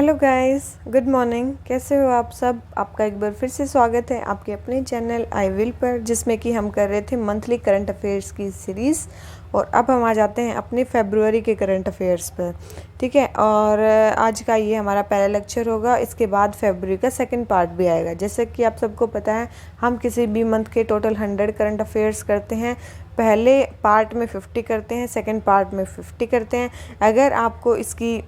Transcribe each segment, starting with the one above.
Hello guys, good morning. कैसे हो आप सब? आपका एक बार फिर से स्वागत है आपके अपने चैनल आई विल पर, जिसमें कि हम कर रहे थे मंथली करंट अफेयर्स की सीरीज़। और अब हम आ जाते हैं अपने फरवरी के करंट अफेयर्स पर, ठीक है। और आज का ये हमारा पहला लेक्चर होगा। इसके बाद फरवरी का सेकंड पार्ट भी आएगा। जैसे कि आप सबको पता है, हम किसी भी मंथ के टोटल 100 करंट अफेयर्स करते हैं। पहले पार्ट में 50 करते हैं, सेकेंड पार्ट में 50 करते हैं। अगर आपको इसकी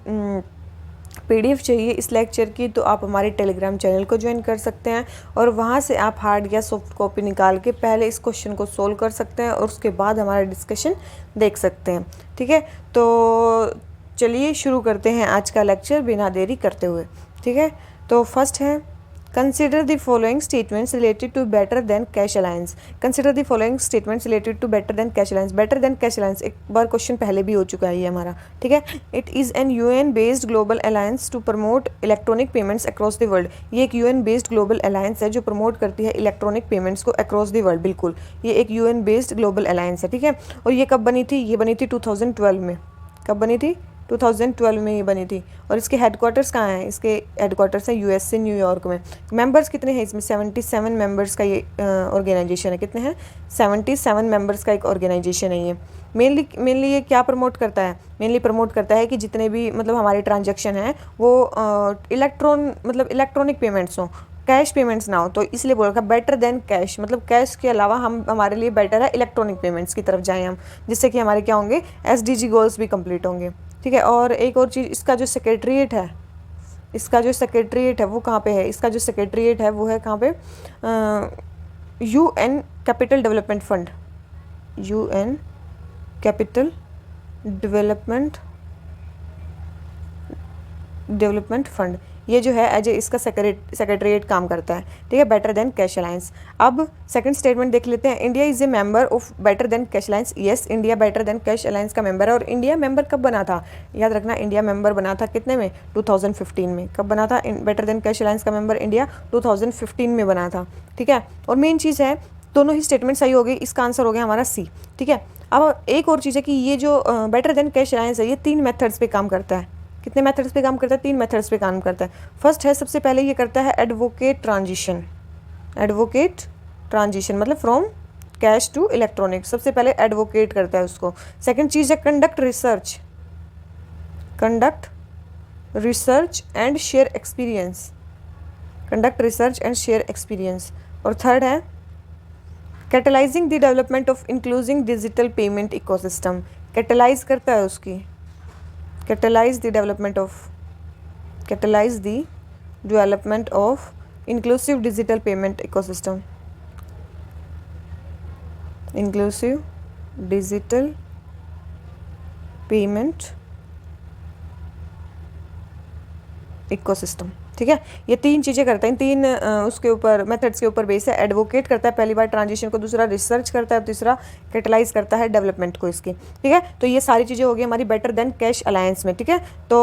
PDF चाहिए इस लेक्चर की, तो आप हमारे टेलीग्राम चैनल को ज्वाइन कर सकते हैं और वहाँ से आप हार्ड या सॉफ्ट कॉपी निकाल के पहले इस क्वेश्चन को सोल्व कर सकते हैं और उसके बाद हमारा डिस्कशन देख सकते हैं, ठीक है। तो चलिए शुरू करते हैं आज का लेक्चर बिना देरी करते हुए, ठीक है। तो फर्स्ट है, consider the following statements related to better than cash alliance. Consider the following statements related to better than cash alliance. Better than cash alliance एक बार क्वेश्चन पहले भी हो चुका है ये हमारा, ठीक है। It is an UN based global alliance to promote electronic payments across the world. ये एक UN बेस्ड ग्लोबल अलायंस है जो प्रमोट करती है इलेक्ट्रॉनिक पेमेंट्स को अक्रॉस द वर्ल्ड। बिल्कुल, ये एक UN बेस्ड ग्लोबल अलायंस है, ठीक है। और ये कब बनी थी? ये बनी थी 2012 में। कब बनी थी? 2012 में ये बनी थी। और इसके हेडक्वार्टर्स कहाँ हैं? इसके हेडक्वार्टर्स है US से न्यूयॉर्क में। मेंबर्स कितने हैं इसमें? 77 मेंबर्स का ये ऑर्गेनाइजेशन है। कितने हैं? 77 मेंबर्स का एक ऑर्गेनाइजेशन है ये। मेनली ये क्या प्रमोट करता है? मेनली प्रमोट करता है कि जितने भी हमारे ट्रांजेक्शन हैं वो इलेक्ट्रॉनिक पेमेंट्स हों, कैश पेमेंट्स ना हो। तो इसलिए बोल रखा बेटर देन कैश, कैश के अलावा हमारे लिए बेटर है इलेक्ट्रॉनिक पेमेंट्स की तरफ जाएं हम, जिससे कि हमारे क्या होंगे, SDG गोल्स भी कंप्लीट होंगे, ठीक है। और एक और चीज़, इसका जो सेक्रेटरीट है वो कहाँ पे है? इसका जो सेक्रेटरीट है वो है कहाँ पे? UN capital development fund. UN capital development fund, ये जो है एज ए इसका सेक्रेटरीट काम करता है, ठीक है। Better than cash alliance. अब सेकंड स्टेटमेंट देख लेते हैं। India is a member of better than cash alliance. Yes, India better than cash alliance का मेंबर है। और इंडिया मेंबर कब बना था? याद रखना, इंडिया मेंबर बना था कितने में? 2015 में। कब बना था बेटर देन कैश अलायंस का मेंबर इंडिया? 2015 में बना था, ठीक है। और मेन चीज़ है, दोनों ही स्टेटमेंट सही हो गई, इसका आंसर हो गया हमारा C, ठीक है। अब एक और चीज़ है कि ये जो बेटर देन कैश अलायंस है, ये 3 मेथड्स पे काम करता है। कितने मेथड्स पे काम करता है? 3 मेथड्स पे काम करता है। फर्स्ट है, सबसे पहले ये करता है एडवोकेट ट्रांजिशन। एडवोकेट ट्रांजिशन मतलब फ्रॉम कैश टू इलेक्ट्रॉनिक। सबसे पहले एडवोकेट करता है उसको। सेकंड चीज़ है conduct research and share experience. Conduct research and share experience. और थर्ड है catalysing the development of inclusive digital payment ecosystem. Catalyse करता है उसकी, catalyze the development of inclusive digital payment ecosystem. Inclusive digital payment ecosystem, ठीक है। ये 3 चीज़ें करता है, 3 उसके ऊपर मेथड्स के ऊपर बेस है। एडवोकेट करता है पहली बार ट्रांजिशन को, दूसरा रिसर्च करता है, तीसरा कैटलाइज करता है डेवलपमेंट को इसकी, ठीक है। तो ये सारी चीज़ें हो गई हमारी बेटर देन कैश अलायंस में, ठीक है। तो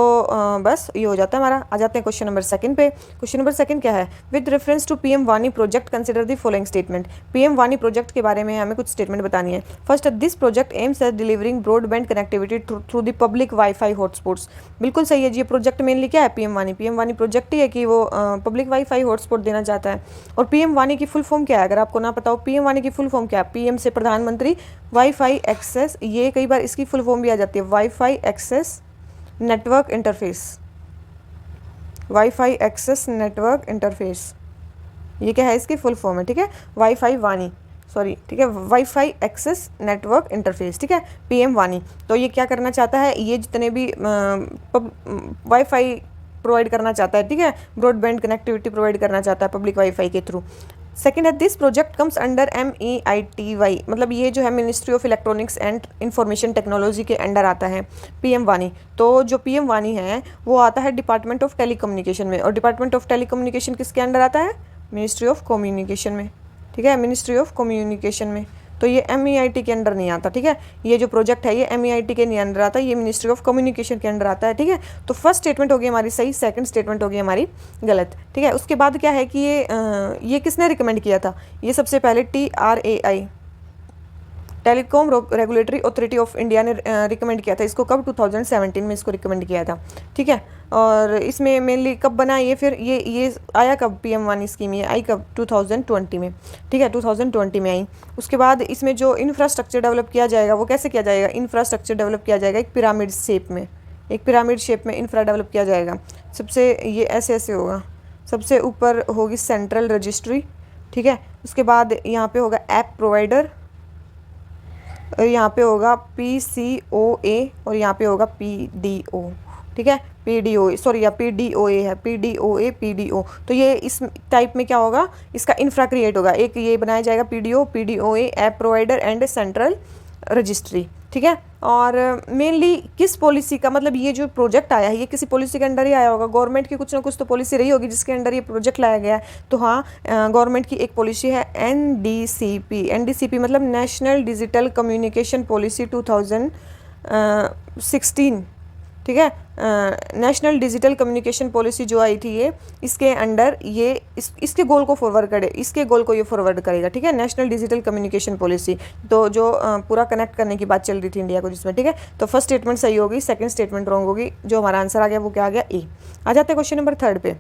बस ये हो जाता है हमारा। आ जाते हैं क्वेश्चन नंबर 2 पे। क्वेश्चन नंबर 2 क्या है? विद रेफरेंस टू PM वानी project consider the following statement. PM वानी प्रोजेक्ट के बारे में हमें कुछ स्टेटमेंट बतानी है। First, this project aims at delivering broadband connectivity through the public wifi hotspots. बिल्कुल सही है जी। ये प्रोजेक्ट मेनली क्या है? PM वानी प्रोजेक्ट ही है कि वो पब्लिक वाईफाई हॉटस्पॉट देना चाहता है। और PM वानी की फुल फॉर्म क्या है? अगर आपको ना पता हो, PM वानी की फुल फॉर्म क्या है? PM से प्रधानमंत्री वाईफाई एक्सेस, ये कई बार इसकी फुल फॉर्म भी आ जाती है, wifi access network interface. Wifi access network interface, ये क्या है? इसकी फुल फॉर्म है, ठीक है। ठीक है, वाईफाई एक्सेस नेटवर्क इंटरफेस, ठीक है, PM वानी। तो ये क्या करना चाहता है? ये जितने भी वाईफाई प्रोवाइड करना चाहता है, ठीक है, ब्रॉडबैंड कनेक्टिविटी प्रोवाइड करना चाहता है पब्लिक वाईफाई के थ्रू। सेकेंड है, this project comes under MEITY, ये जो है ministry of electronics and information technology के अंडर आता है PM वानी। तो जो PM वानी है वो आता है डिपार्टमेंट ऑफ टेलीकम्युनिकेशन में। और डिपार्टमेंट ऑफ टेलीकम्युनिकेशन किसके अंडर आता है? मिनिस्ट्री ऑफ कम्युनिकेशन में, ठीक है, मिनिस्ट्री ऑफ कम्युनिकेशन में। तो ये MEIT के अंडर नहीं आता, ठीक है। ये जो प्रोजेक्ट है ये MEIT के नहीं अंडर आता, ये मिनिस्ट्री ऑफ कम्युनिकेशन के अंडर आता है, ठीक है। तो फर्स्ट स्टेटमेंट होगी हमारी सही, सेकंड स्टेटमेंट होगी हमारी गलत, ठीक है। उसके बाद क्या है कि ये किसने रिकमेंड किया था? ये सबसे पहले TRAI telecom regulatory authority of India ने रिकमेंड किया था इसको। कब? 2017 में इसको रिकमेंड किया था, ठीक है। और इसमें मेनली कब बना ये, फिर ये आया कब? PM वानी स्कीम ये आई कब? 2020 में, ठीक है, 2020 में आई। उसके बाद इसमें जो इंफ्रास्ट्रक्चर डेवलप किया जाएगा वो कैसे किया जाएगा? इंफ्रास्ट्रक्चर डेवलप किया जाएगा एक पिरामिड शेप में, एक पिरामिड शेप में इंफ्रा डेवलप किया जाएगा। सबसे ये ऐसे ऐसे होगा, सबसे ऊपर होगी सेंट्रल रजिस्ट्री, ठीक है। उसके बाद यहाँ पे होगा ऐप प्रोवाइडर, और यहाँ पे होगा PCOA, और यहाँ पे होगा PDO, ठीक है, PDO, सॉरी या PDOA है, PDOA PDO। तो ये इस टाइप में क्या होगा, इसका इंफ्रा क्रिएट होगा, एक ये बनाया जाएगा PDO PDOA app provider and central registry, ठीक है। और मेनली किस पॉलिसी का, मतलब ये जो प्रोजेक्ट आया है ये किसी पॉलिसी के अंडर ही आया होगा, गवर्नमेंट की कुछ ना कुछ तो पॉलिसी रही होगी जिसके अंडर ये प्रोजेक्ट लाया गया है। तो हाँ, गवर्नमेंट की एक पॉलिसी है NDCP, NDCP मतलब नेशनल डिजिटल कम्युनिकेशन पॉलिसी 2016, ठीक है। नेशनल डिजिटल कम्युनिकेशन पॉलिसी जो आई थी ये, इसके अंडर ये इसके गोल को फॉरवर्ड करे, इसके गोल को ये फॉरवर्ड करेगा, ठीक है। नेशनल डिजिटल कम्युनिकेशन पॉलिसी, तो जो पूरा कनेक्ट करने की बात चल रही थी इंडिया को जिसमें, ठीक है। तो फर्स्ट स्टेटमेंट सही होगी, सेकंड स्टेटमेंट रॉन्ग होगी। जो हमारा आंसर आ गया वो क्या आ गया? ए। आ जाते हैं क्वेश्चन नंबर 3 पे।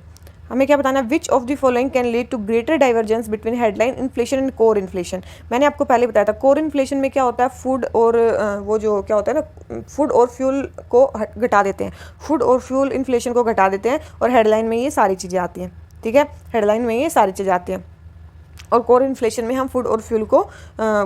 हमें क्या बताना है? Which of the following can lead to greater divergence between headline inflation and core inflation. मैंने आपको पहले बताया था कोर इन्फ्लेशन में क्या होता है, फूड और वो जो क्या होता है ना, फूड और फ्यूल को घटा देते हैं, फूड और फ्यूल इन्फ्लेशन को घटा देते हैं, और हेडलाइन में ये सारी चीज़ें आती हैं, ठीक है, हेडलाइन में ये सारी चीज़ें आती हैं। और कोर इन्फ्लेशन में हम फूड और फ्यूल को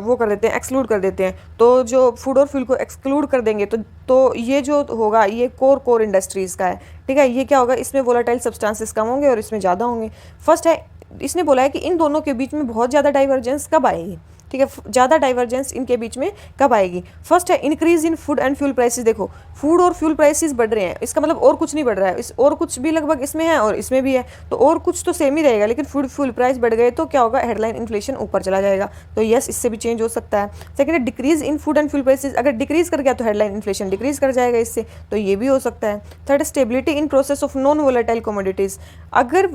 वो कर देते हैं, एक्सक्लूड कर देते हैं। तो जो फूड और फ्यूल को एक्सक्लूड कर देंगे तो ये जो होगा ये कोर इंडस्ट्रीज़ का है, ठीक है। ये क्या होगा, इसमें वोलेटाइल सब्सटेंसेस कम होंगे और इसमें ज़्यादा होंगे। फर्स्ट है, इसने बोला है कि इन दोनों के बीच में बहुत ज़्यादा डाइवर्जेंस कब आएगी, ठीक है, ज़्यादा डाइवर्जेंस इनके बीच में कब आएगी। फर्स्ट है increase in food and fuel prices. देखो फूड और फ्यूल प्राइसेस बढ़ रहे हैं, इसका मतलब और कुछ नहीं बढ़ रहा है, इस और कुछ भी लगभग इसमें है और इसमें भी है, तो और कुछ तो सेम ही रहेगा, लेकिन फूड फ्यूल प्राइस बढ़ गए तो क्या होगा, हेडलाइन इन्फ्लेशन ऊपर चला जाएगा। तो यस, इससे भी चेंज हो सकता है। सेकंड है decrease in food and fuel prices, अगर डिक्रीज कर गया तो हेडलाइन इन्फ्लेशन डिक्रीज कर जाएगा इससे, तो ये भी हो सकता है। Third stability in process of non volatile commodities, अगर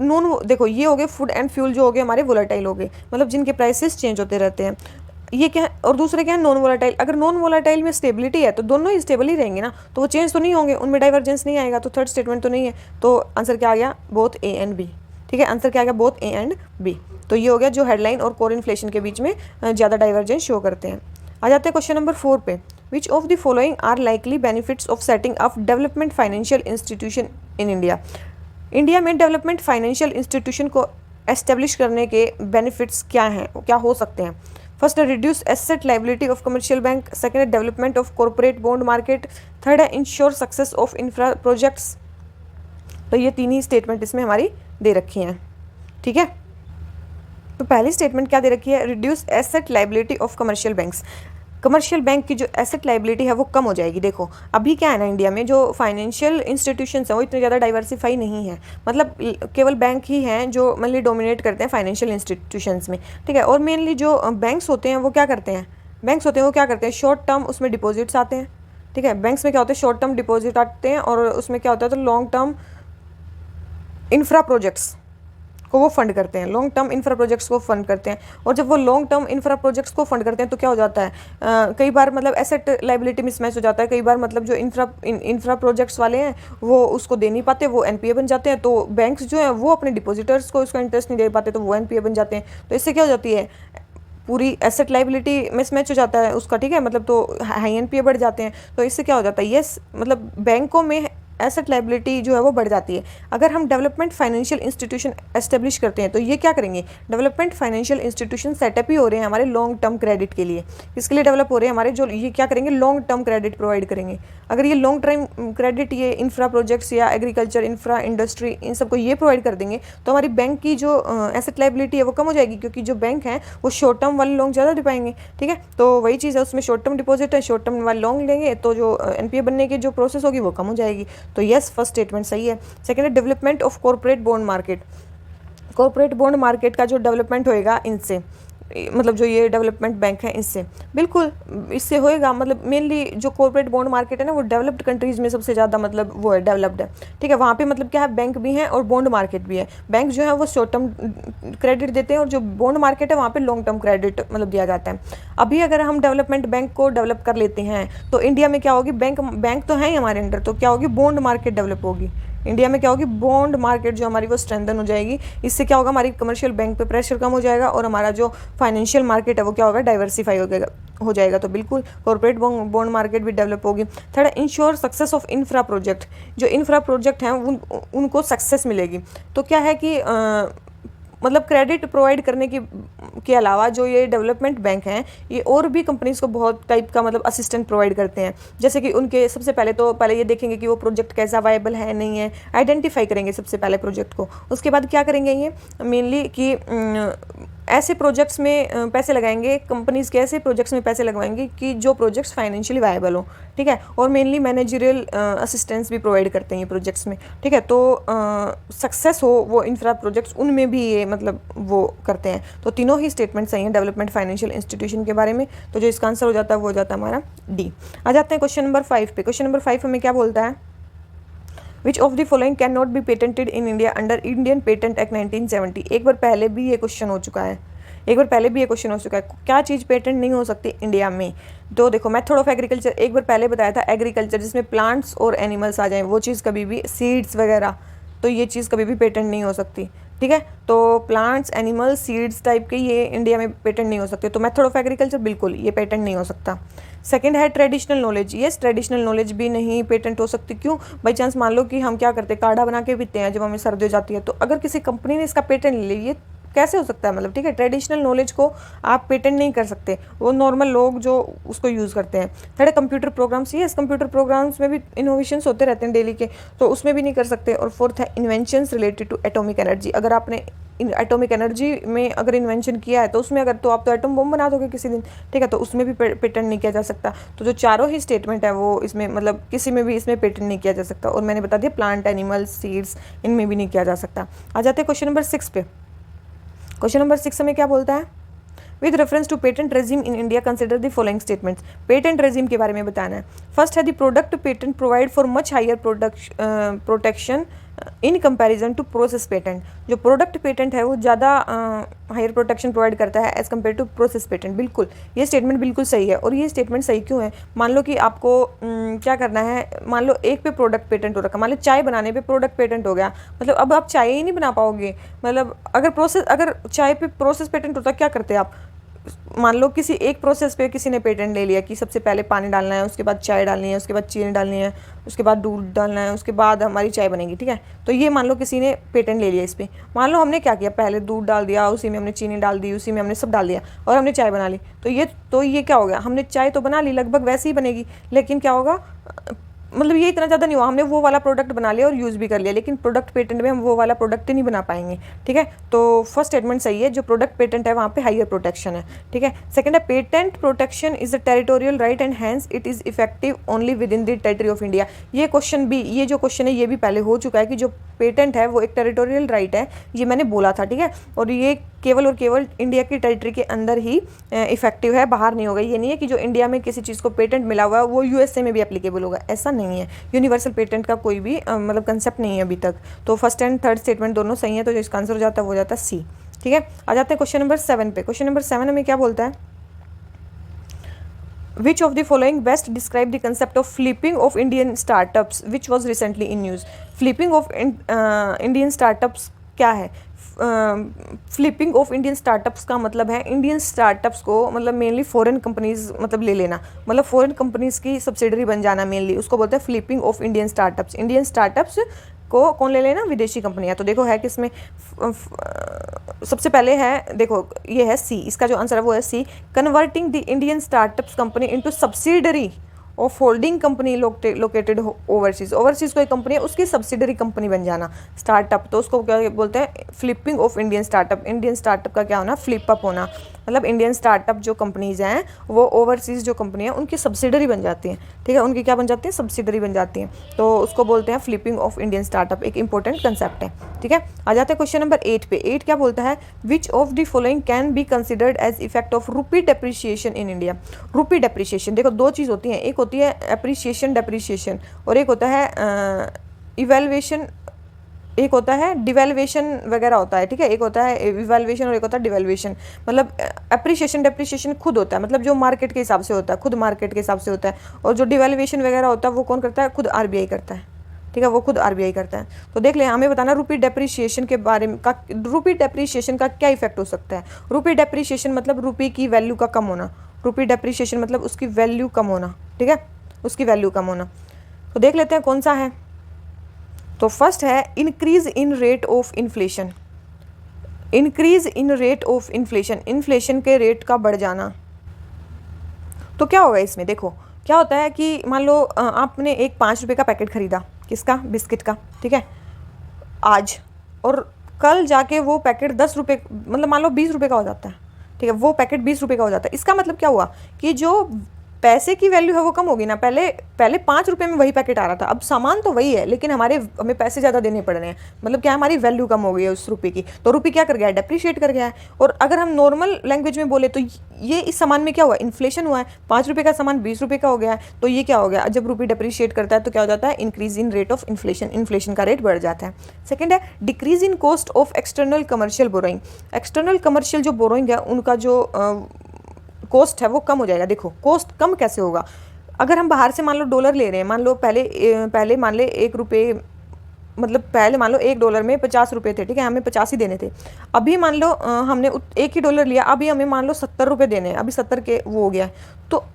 देखो ये हो गए फूड एंड फ्यूल जो हो गए हमारे वोलेटाइल हो गए, मतलब जिनके प्राइसेस चेंज होते रहते हैं, ये क्या है, और दूसरे क्या है नॉन वोलेटाइल। अगर नॉन वोलेटाइल में स्टेबिलिटी है तो दोनों ही स्टेबल ही रहेंगे ना, तो वो चेंज तो नहीं होंगे, उनमें डाइवर्जेंस नहीं आएगा, तो थर्ड स्टेटमेंट तो नहीं है। तो आंसर क्या आ गया, बोथ A एंड B, ठीक है, आंसर क्या आ गया, बोथ A एंड B। तो ये हो गया जो हेडलाइन और कोर इन्फ्लेशन के बीच में ज़्यादा डाइवर्जेंस शो करते हैं। आ जाते हैं क्वेश्चन नंबर 4 पे। Which of the following are likely benefits of setting up development financial institution in India. India में डेवलपमेंट फाइनेंशियल इंस्टीट्यूशन को एस्टेब्लिश करने के बेनिफिट्स क्या हैं, क्या हो सकते हैं। फर्स्ट है reduce asset liability of commercial bank, second है development of corporate bond market, third है ensure success of infra projects. तो ये तीन ही स्टेटमेंट इसमें हमारी दे रखी हैं, ठीक है। तो पहली स्टेटमेंट क्या दे रखी है, reduce asset liability of commercial banks. Commercial bank की जो एसेट लाइबिलिटी है वो कम हो जाएगी। देखो अभी क्या है ना, इंडिया में जो फाइनेंशियल इंस्टीट्यूशंस हैं वो इतने ज़्यादा डाइवर्सिफाई नहीं है, मतलब केवल बैंक ही हैं जो मेनली डोमिनेट करते हैं फाइनेंशियल इंस्टीट्यूशंस में, ठीक है। और मेनली जो बैंक्स होते हैं वो क्या करते हैं, शॉर्ट टर्म उसमें डिपॉजिट्स आते हैं, ठीक है। बैंक्स में क्या होता है, शॉर्ट टर्म डिपॉजिट आते हैं, और उसमें क्या होता है, तो लॉन्ग टर्म इंफ्रा प्रोजेक्ट्स को वो फंड करते हैं, लॉन्ग टर्म इंफ्रा प्रोजेक्ट्स को फंड करते हैं। और जब वो लॉन्ग टर्म इंफ्रा प्रोजेक्ट्स को फंड करते हैं तो क्या हो जाता है, कई बार मतलब एसेट लाइबिलिटी मिसमैच हो जाता है, कई बार मतलब जो इंफ्रा प्रोजेक्ट्स वाले हैं वो उसको दे नहीं पाते, वो NPA बन जाते हैं। तो बैंक्स जो हैं वो अपने डिपॉजिटर्स को उसका इंटरेस्ट नहीं दे पाते, तो वो NPA बन जाते हैं। तो इससे क्या हो जाती है, पूरी एसेट लाइबिलिटी मिसमैच हो जाता है उसका, ठीक है, मतलब तो हाई NPA बढ़ जाते हैं। तो इससे क्या हो जाता है, यस मतलब बैंकों में एसेट लाइबिलिटी जो है वो बढ़ जाती है। अगर हम डेवलपमेंट फाइनेंशियल इंस्टीट्यूशन एस्टेब्लिश करते हैं तो ये क्या करेंगे, डेवलपमेंट फाइनेंशियल इंस्टीट्यूशन सेटअप ही हो रहे हैं हमारे लॉन्ग टर्म क्रेडिट के लिए। इसके लिए डेवलप हो रहे हैं हमारे, जो ये क्या करेंगे, लॉन्ग टर्म क्रेडिट प्रोवाइड करेंगे। अगर ये लॉन्ग टर्म क्रेडिट ये इंफ्रा प्रोजेक्ट्स या एग्रीकल्चर इंफ्रा इंडस्ट्री इन सबको ये प्रोवाइड कर देंगे तो हमारी बैंक की जो एसेट लाइबिलिटी है वो कम हो जाएगी, क्योंकि जो बैंक हैं वो शॉर्ट टर्म वाले लोन ज़्यादा दे पाएंगे, ठीक है। तो वही चीज़ है, उसमें शॉर्ट टर्म डिपॉजिट है, शॉर्ट टर्म वाले लोन लेंगे तो जो NPA बनने की जो प्रोसेस होगी वो कम हो जाएगी। तो यस, फर्स्ट स्टेटमेंट सही है। सेकंड है development of corporate bond market. Corporate bond market का जो डेवलपमेंट होएगा इनसे, मतलब जो ये डेवलपमेंट बैंक है इससे, बिल्कुल इससे होएगा। मतलब मेनली जो कॉर्पोरेट बॉन्ड मार्केट है ना वो डेवलप्ड कंट्रीज़ में सबसे ज़्यादा मतलब वो है, डेवलप्ड है, ठीक है। वहाँ पे मतलब क्या है, बैंक भी है और बॉन्ड मार्केट भी है। बैंक जो है वो शॉर्ट टर्म क्रेडिट देते हैं और जो बॉन्ड मार्केट है वहाँ पे लॉन्ग टर्म क्रेडिट मतलब दिया जाता है। अभी अगर हम डेवलपमेंट बैंक को डेवलप कर लेते हैं तो इंडिया में क्या होगी, बैंक तो है ही हमारे अंडर, तो क्या होगी, बॉन्ड मार्केट डेवलप होगी। इंडिया में क्या होगी, बॉन्ड मार्केट जो हमारी वो स्ट्रेंथन हो जाएगी। इससे क्या होगा, हमारी कमर्शियल बैंक पे प्रेशर कम हो जाएगा और हमारा जो फाइनेंशियल मार्केट है वो क्या होगा, डाइवर्सिफाई हो जाएगा। तो बिल्कुल कॉर्पोरेट बॉन्ड मार्केट भी डेवलप होगी। Third, ensure success of infra project. जो इंफ्रा प्रोजेक्ट हैं उनको सक्सेस मिलेगी। तो क्या है कि मतलब क्रेडिट प्रोवाइड करने के अलावा जो ये डेवलपमेंट बैंक हैं ये और भी कंपनीज़ को बहुत टाइप का मतलब असिस्टेंट प्रोवाइड करते हैं। जैसे कि उनके सबसे पहले ये देखेंगे कि वो प्रोजेक्ट कैसा वायबल है नहीं है, आइडेंटिफाई करेंगे सबसे पहले प्रोजेक्ट को। उसके बाद क्या करेंगे, ये मेनली कि ऐसे प्रोजेक्ट्स में पैसे लगाएंगे, कंपनीज़ के ऐसे प्रोजेक्ट्स में पैसे लगवाएंगे कि जो प्रोजेक्ट्स फाइनेंशियली वायबल हो, ठीक है। और मेनली मैनेजरियल असिस्टेंस भी प्रोवाइड करते हैं ये प्रोजेक्ट्स में, ठीक है। तो सक्सेस हो वो इंफ्रा प्रोजेक्ट्स, उनमें भी ये मतलब वो करते हैं। तो तीनों ही स्टेटमेंट सही हैं डेवलपमेंट फाइनेंशियल इंस्टीट्यूशन के बारे में। तो जो इसका आंसर हो जाता है वो हो जाता है हमारा डी। आ जाते हैं क्वेश्चन नंबर 5 पे। क्वेश्चन नंबर 5 हमें क्या बोलता है, which of the following can not be patented in India under Indian patent act 1970। एक बार पहले भी ये क्वेश्चन हो चुका है, क्या चीज़ पेटेंट नहीं हो सकती इंडिया में। तो देखो, मेथड ऑफ एग्रीकल्चर एक बार पहले बताया था, एग्रीकल्चर जिसमें प्लांट्स और एनिमल्स आ जाएं, वो चीज़ कभी भी, सीड्स वगैरह, तो ये चीज़ कभी भी पेटेंट नहीं हो सकती, ठीक है। तो प्लांट्स, एनिमल्स, सीड्स टाइप के ये इंडिया में पेटेंट नहीं हो सकते। तो मेथड ऑफ एग्रीकल्चर बिल्कुल ये पेटेंट नहीं हो सकता। सेकंड है traditional knowledge. Yes, traditional knowledge भी नहीं पेटेंट हो सकती। क्यों, बाई चांस मान लो कि हम क्या करते हैं, काढ़ा बना के पीते हैं जब हमें सर्दी हो जाती है, तो अगर किसी कंपनी ने इसका पेटेंट ले लिया, कैसे हो सकता है, मतलब ठीक है। ट्रेडिशनल नॉलेज को आप पेटेंट नहीं कर सकते, वो नॉर्मल लोग जो उसको यूज़ करते हैं। Third, computer programs. Yes, computer programs में भी इनोवेशंस होते रहते हैं डेली के, तो उसमें भी नहीं कर सकते। और फोर्थ है inventions related to atomic energy. अगर आपने एटॉमिक एनर्जी में अगर इन्वेंशन किया है तो उसमें अगर, तो आप तो एटम बम बना दोगे किसी दिन, ठीक है। तो उसमें भी पेटेंट नहीं किया जा सकता। तो जो चारों ही स्टेटमेंट है वो इसमें मतलब किसी में भी इसमें पेटेंट नहीं किया जा सकता। और मैंने बता दिया प्लांट, एनिमल्स, सीड्स, इनमें भी नहीं किया जा सकता। आ जाते हैं क्वेश्चन नंबर 6 पे। क्वेश्चन नंबर 6 हमें क्या बोलता है, with reference to patent regime in India consider the following statements. Patent regime के बारे में बताना है। फर्स्ट है the product patent provide for much higher protection in comparison to process patent. जो प्रोडक्ट पेटेंट है वो ज़्यादा हायर प्रोटेक्शन प्रोवाइड करता है as compare to process patent. बिल्कुल ये स्टेटमेंट बिल्कुल सही है। और ये स्टेटमेंट सही क्यों है, मान लो कि आपको क्या करना है, मान लो एक पे प्रोडक्ट पेटेंट हो रखा, मान लो चाय बनाने पे प्रोडक्ट पेटेंट हो गया, मतलब अब आप चाय ही नहीं बना पाओगे। मतलब अगर चाय पे प्रोसेस पेटेंट होता क्या करते आप, मान लो किसी एक प्रोसेस पे किसी ने पेटेंट ले लिया कि सबसे पहले पानी डालना है, उसके बाद चाय डालनी है, उसके बाद चीनी डालनी है, उसके बाद दूध डालना है, उसके बाद हमारी चाय बनेगी, ठीक है। तो ये मान लो किसी ने पेटेंट ले लिया इस पर। मान लो हमने क्या किया, पहले दूध डाल दिया, उसी में हमने चीनी डाल दी, उसी में हमने सब डाल दिया और हमने चाय बना ली। तो ये क्या हो गया, हमने चाय तो बना ली, लगभग वैसे ही बनेगी, लेकिन क्या होगा, मतलब ये इतना ज़्यादा नहीं हुआ, हमने वो वाला प्रोडक्ट बना लिया और यूज़ भी कर लिया, लेकिन प्रोडक्ट पेटेंट में हम वो वाला प्रोडक्ट ही नहीं बना पाएंगे, ठीक है। तो फर्स्ट स्टेटमेंट सही है, जो प्रोडक्ट पेटेंट है वहाँ पे हायर प्रोटेक्शन है, ठीक है। सेकंड है patent protection is a territorial right and hence it is effective only within the territory of India. ये जो क्वेश्चन है ये भी पहले हो चुका है कि जो पेटेंट है वो एक टेरिटोरियल राइट है, ये मैंने बोला था, ठीक है। और ये केवल और केवल इंडिया की टेरिटरी के अंदर ही इफेक्टिव है, बाहर नहीं होगा। ये नहीं है कि जो इंडिया में किसी चीज़ को पेटेंट मिला हुआ है वो यूएसए में भी एप्लीकेबल होगा, ऐसा नहीं है। यूनिवर्सल पेटेंट का कोई भी मतलब कंसेप्ट नहीं है अभी तक। तो फर्स्ट एंड थर्ड स्टेटमेंट दोनों सही है, तो जो इसका आंसर हो जाता है वो हो जाता है सी, ठीक है। आ जाते हैं क्वेश्चन नंबर 7 पे। क्वेश्चन नंबर 7 हमें क्या बोलता है, Which of the following best describe the concept of flipping of Indian startups which was recently in news? Flipping of Indian startups क्या है? फ्लिपिंग ऑफ इंडियन स्टार्टअप्स का मतलब है इंडियन स्टार्टअप्स को मतलब मेनली फॉरेन कंपनीज मतलब ले लेना, मतलब फॉरेन कंपनीज की सब्सिडरी बन जाना, मेनली उसको बोलते हैं flipping of Indian startups. Indian startups को कौन ले लेना, विदेशी कंपनियां। तो देखो है किसमें, सबसे पहले है, देखो ये है सी, इसका जो आंसर है वो है C, converting the Indian startups company into subsidiary of holding company located overseas. Overseas कोई कंपनी है उसकी सब्सिडरी कंपनी बन जाना स्टार्टअप, तो उसको क्या बोलते हैं, flipping of Indian startup. Indian startup का क्या होना, फ्लिप अप होना, मतलब इंडियन स्टार्टअप जो कंपनीज हैं वो ओवरसीज़ जो कंपनी है उनकी सब्सिडरी बन जाती हैं, ठीक है, उनकी क्या बन जाती है, सब्सिडरी बन जाती हैं। तो उसको बोलते हैं फ्लिपिंग ऑफ इंडियन स्टार्टअप, एक इंपॉर्टेंट कंसेप्ट है, ठीक है। आ जाते हैं क्वेश्चन नंबर 8 पे। 8 क्या बोलता है, which of the following can be considered as effect of rupee depreciation in India. Rupee depreciation, देखो दो चीज़ होती हैं, एक होती है एप्रिसिएशन डेप्रिसिएशन और एक होता है इवेल्युएशन, एक होता है डिवेल्युएशन वगैरह होता है, ठीक है, एक होता है इवेल्युएशन और एक होता है डिवेल्युएशन। मतलब एप्रिसिएशन डेप्रिसिएशन खुद होता है, मतलब जो मार्केट के हिसाब से होता है, खुद मार्केट के हिसाब से होता है, और जो डिवेल्युएशन वगैरह होता है वो कौन करता है, खुद आरबीआई करता है, ठीक है, वो खुद आरबीआई करता है। तो देख ले, हमें बताना रूपी डेप्रिसिएशन के बारे में का, रूपी डेप्रिसिएशन का क्या इफेक्ट हो सकता है। रूपी डेप्रिसिएशन मतलब रूपी की वैल्यू का कम होना, रूपी डेप्रिसिएशन मतलब उसकी वैल्यू कम होना, ठीक है, उसकी वैल्यू कम होना। तो देख लेते हैं कौन सा है। तो फर्स्ट है increase in rate of inflation, increase in rate of inflation, inflation के रेट का बढ़ जाना। तो क्या होगा इसमें, देखो क्या होता है कि मान लो आपने एक 5 रुपये का पैकेट खरीदा, किसका, बिस्किट का, ठीक है, आज, और कल जाके वो पैकेट 10 रुपये, मतलब मान लो 20 रुपये का हो जाता है, ठीक है, वो पैकेट 20 रुपये का हो जाता है। इसका मतलब क्या हुआ कि जो पैसे की वैल्यू है वो कम होगी ना, पहले 5 रुपये में वही पैकेट आ रहा था, अब सामान तो वही है लेकिन हमें पैसे ज़्यादा देने पड़ रहे हैं, मतलब क्या, हमारी वैल्यू कम हो गई है उस रुपये की। तो रुपये क्या कर गया है, डेप्रिशिएट कर गया है। और अगर हम नॉर्मल लैंग्वेज में बोले तो ये इस सामान में क्या हुआ, इन्फ्लेशन हुआ है, 5 रुपये का सामान 20 रुपये का हो गया है। तो ये क्या हो गया, जब रुपये डेप्रिशिएट करता है तो क्या हो जाता है, increase in rate of inflation, inflation का रेट बढ़ जाता है। सेकेंड है decrease in cost of external commercial borrowing, external commercial जो बोरोइंग है उनका जो कॉस्ट है वो कम हो जाएगा। देखो कॉस्ट कम कैसे होगा, अगर हम बाहर से मान लो डॉलर ले रहे हैं, मान लो पहले मान ले 1 रुपये, मतलब पहले मान लो $1 में 50 रुपये थे, ठीक है, हमें 50 ही देने थे। अभी मान लो हमने एक ही डॉलर लिया, अभी हमें मान लो 70 रुपये देने हैं, अभी 70 के वो हो गया। तो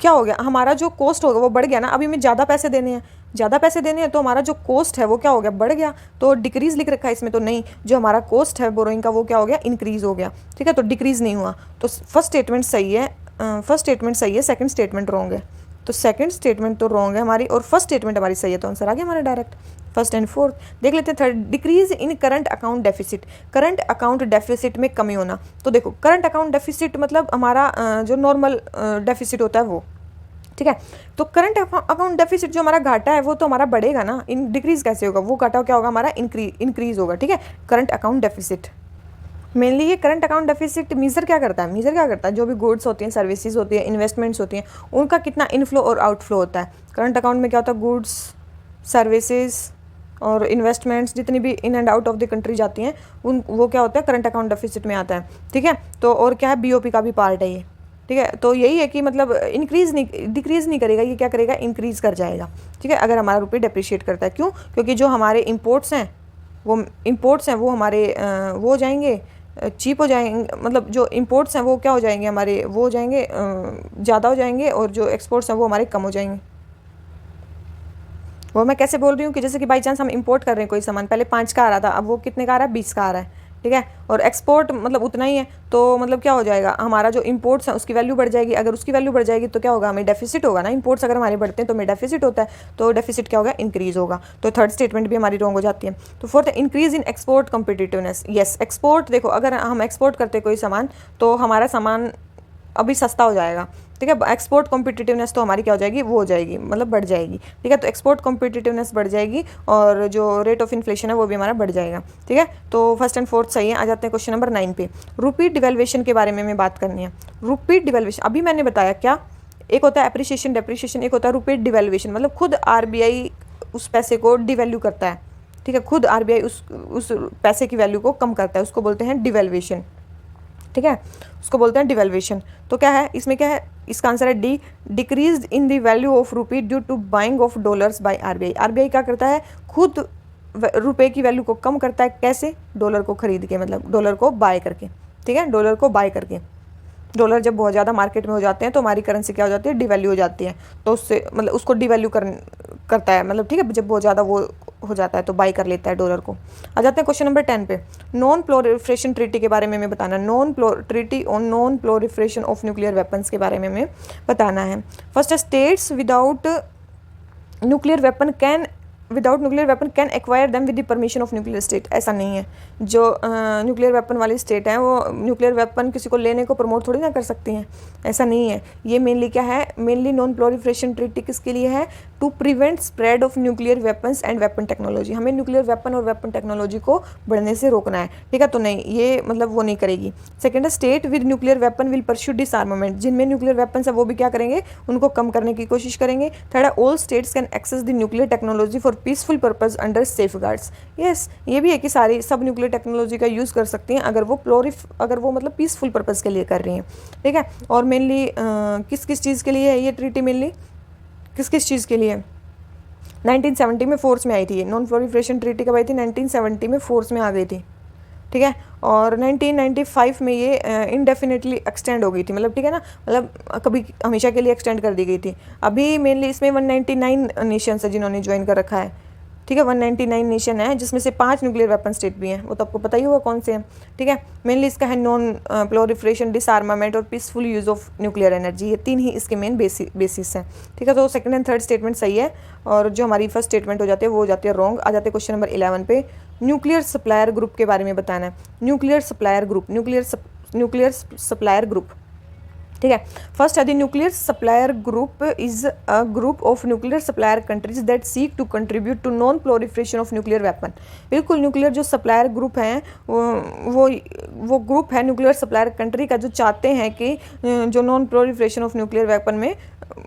क्या हो गया, हमारा जो कॉस्ट होगा वो बढ़ गया ना, अभी हमें ज़्यादा पैसे देने हैं, ज़्यादा पैसे देने हैं तो हमारा जो कॉस्ट है वो क्या हो गया, बढ़ गया। तो डिक्रीज़ लिख रखा है इसमें, तो नहीं, जो हमारा कॉस्ट है बोरोइंग का वो क्या हो गया, इंक्रीज़ हो गया, ठीक है, तो डिक्रीज़ नहीं हुआ। तो फर्स्ट स्टेटमेंट सही है, फर्स्ट स्टेटमेंट सही है, सेकंड स्टेटमेंट रॉन्ग है। तो सेकंड स्टेटमेंट तो रॉन्ग है हमारी और फर्स्ट स्टेटमेंट हमारी सही है, तो आंसर आ गया हमारा डायरेक्ट, फर्स्ट एंड फोर्थ। देख लेते हैं third, decrease in current account deficit, current account deficit में कमी होना। तो देखो करंट अकाउंट डेफिसिट मतलब हमारा जो नॉर्मल डेफिसिट होता है वो, ठीक है। तो करंट अकाउंट डेफिसिट जो हमारा घाटा है वो तो हमारा बढ़ेगा ना, इन डिक्रीज कैसे होगा, वो घाटा क्या होगा हमारा, इंक्रीज होगा, ठीक है। करंट अकाउंट डेफिसिट मेनली, ये करंट अकाउंट डेफिसिट मीजर क्या करता है, मीजर क्या करता है, जो भी गुड्स होती हैं, सर्विसेज होती है, इन्वेस्टमेंट्स होती हैं, उनका कितना इनफ्लो और आउटफ्लो होता है। करंट अकाउंट में क्या होता है, गुड्स, सर्विसेज और इन्वेस्टमेंट्स जितनी भी in and out of the country जाती हैं वो क्या होता है, करंट अकाउंट डेफिसिट में आता है, ठीक है। तो और क्या है, बीओपी का भी पार्ट है ये, ठीक है। तो यही है कि मतलब इंक्रीज़ नहीं, डिक्रीज़ नहीं करेगा, ये क्या करेगा, इंक्रीज़ कर जाएगा, ठीक है, अगर हमारा रुपये डेप्रिशिएट करता है। क्यों, क्योंकि जो हमारे इम्पोर्ट्स हैं वो हमारे वो हो जाएंगे, चीप हो जाएंगे, मतलब जो इंपोर्ट्स हैं वो क्या हो जाएंगे हमारे, वो हो जाएंगे ज़्यादा हो जाएंगे, और जो एक्सपोर्ट्स हैं वो हमारे कम हो जाएंगे। वो मैं कैसे बोल रही हूँ कि जैसे कि बाई चांस हम इंपोर्ट कर रहे हैं कोई सामान, पहले 5 का आ रहा था, अब वो कितने का आ रहा है, 20 का आ रहा है, ठीक है, और एक्सपोर्ट मतलब उतना ही है। तो मतलब क्या हो जाएगा, हमारा जो इंपोर्ट्स है उसकी वैल्यू बढ़ जाएगी, अगर उसकी वैल्यू बढ़ जाएगी तो क्या होगा, हमें डेफिसिट होगा ना, इंपोर्ट्स अगर हमारे बढ़ते हैं तो हमें डेफिसिट होता है, तो डेफिसिट क्या होगा, इंक्रीज होगा। तो थर्ड स्टेटमेंट भी हमारी रॉन्ग हो जाती है। तो fourth, increase in export competitiveness, yes export, देखो अगर हम एक्सपोर्ट करते हैं कोई सामान तो हमारा सामान अभी सस्ता हो जाएगा, ठीक है। एक्सपोर्ट कॉम्पिटिटिवनेस तो हमारी क्या हो जाएगी, वो हो जाएगी, मतलब बढ़ जाएगी, ठीक है। तो एक्सपोर्ट कॉम्पिटिटिवनेस बढ़ जाएगी और जो रेट ऑफ इन्फ्लेशन है वो भी हमारा बढ़ जाएगा, ठीक है। तो फर्स्ट एंड फोर्थ सही है। आ जाते हैं क्वेश्चन नंबर 9 पे। रुपी डिवेल्युएशन के बारे में हमें बात करनी है। रुपी डिवेल्युएशन अभी मैंने बताया क्या, एक होता है एप्रिसिएशन डेप्रिसिएशन, एक होता है रुपी डिवेल्युएशन, मतलब खुद आरबीआई उस पैसे को डिवैल्यू करता है, ठीक है, खुद आरबीआई उस पैसे की वैल्यू को कम करता है, उसको बोलते हैं डिवेल्युएशन, ठीक है, उसको बोलते हैं डिवेल्युएशन। तो क्या है इसमें, क्या है, इसका आंसर है D, decrease in the value of rupee due to buying of dollars by RBI. RBI क्या करता है, खुद रुपए की वैल्यू को कम करता है, कैसे, डॉलर को खरीद के, मतलब डॉलर को बाय करके, ठीक है, डॉलर को बाय करके। डॉलर जब बहुत ज़्यादा मार्केट में हो जाते हैं तो हमारी करेंसी क्या हो जाती है, डिवैल्यू हो जाती है, तो उससे मतलब उसको डिवैल्यू करता है, मतलब ठीक है, जब बहुत ज़्यादा वो हो जाता है तो बाई कर लेता है डॉलर को। आ जाते हैं क्वेश्चन नंबर 10 पे। नॉन प्रोलिफरेशन ट्रीटी के बारे में हमें बताना, treaty on non proliferation of nuclear weapons के बारे में हमें बताना है। फर्स्ट है, states without nuclear weapon can without nuclear weapon can acquire them with the permission of nuclear state. ऐसा नहीं है, जो न्यूक्लियर वेपन वाली स्टेट है वो न्यूक्लियर वेपन किसी को लेने को प्रमोट थोड़ी ना कर सकती हैं, ऐसा नहीं है। ये मेनली क्या है, मेनली नॉन प्रोलिफरेशन ट्रीटी किसके लिए है, to prevent spread of nuclear weapons and weapon technology. हमें न्यूक्लियर वेपन और वेपन टेक्नोलॉजी को बढ़ने से रोकना है, ठीक है। तो नहीं, ये मतलब वो नहीं करेगी। सेकेंड है, state with nuclear weapon will pursue डिसआर्मामेंट। जिनमें न्यूक्लियर वेपन्स है वो भी क्या करेंगे, उनको कम करने की कोशिश करेंगे। थर्ड है, all states can access the nuclear technology for peaceful purpose under safeguards. Yes, ये भी है कि सारी सब न्यूक्लियर टेक्नोलॉजी का यूज़ कर सकती हैं अगर वो मतलब पीसफुल पर्पज़ के लिए कर रही हैं, ठीक है। और मेनली किस किस चीज़ के लिए है ये ट्रीटी, मेनली किस किस चीज़ के लिए 1970 में फोर्स में आई थी। ये नॉन प्रोलिफरेशन ट्रीटी कब आई थी, 1970 में फोर्स में आ गई थी, ठीक है। और 1995 में ये इनडेफिनेटली एक्सटेंड हो गई थी, मतलब ठीक है ना, मतलब कभी हमेशा के लिए एक्सटेंड कर दी गई थी। अभी मेनली इसमें 199 नेशंस है जिन्होंने ज्वाइन कर रखा है, ठीक है। 199 नेशन है जिसमें से 5 न्यूक्लियर वेपन स्टेट भी हैं, वो तो आपको पता ही होगा कौन से हैं, ठीक है। मेनली इसका है नॉन प्रोलिफरेशन, डिसआर्मामेंट और peaceful use of nuclear energy. ये 3 ही इसके मेन बेसिस हैं, ठीक है। तो सेकंड एंड थर्ड स्टेटमेंट सही है, और जो हमारी फर्स्ट स्टेटमेंट हो जाती है वो हो जाती है रॉन्ग। आ जाते हैं क्वेश्चन नंबर 11 पे। न्यूक्लियर सप्लायर ग्रुप के बारे में बताना है। Nuclear supplier group, nuclear supplier group, ठीक है। फर्स्ट है the nuclear supplier group is a group of nuclear supplier countries that seek to contribute to non proliferation of nuclear weapon. बिल्कुल, nuclear जो सप्लायर ग्रुप हैं वो group है nuclear supplier country का, जो चाहते हैं कि जो non proliferation of nuclear weapon में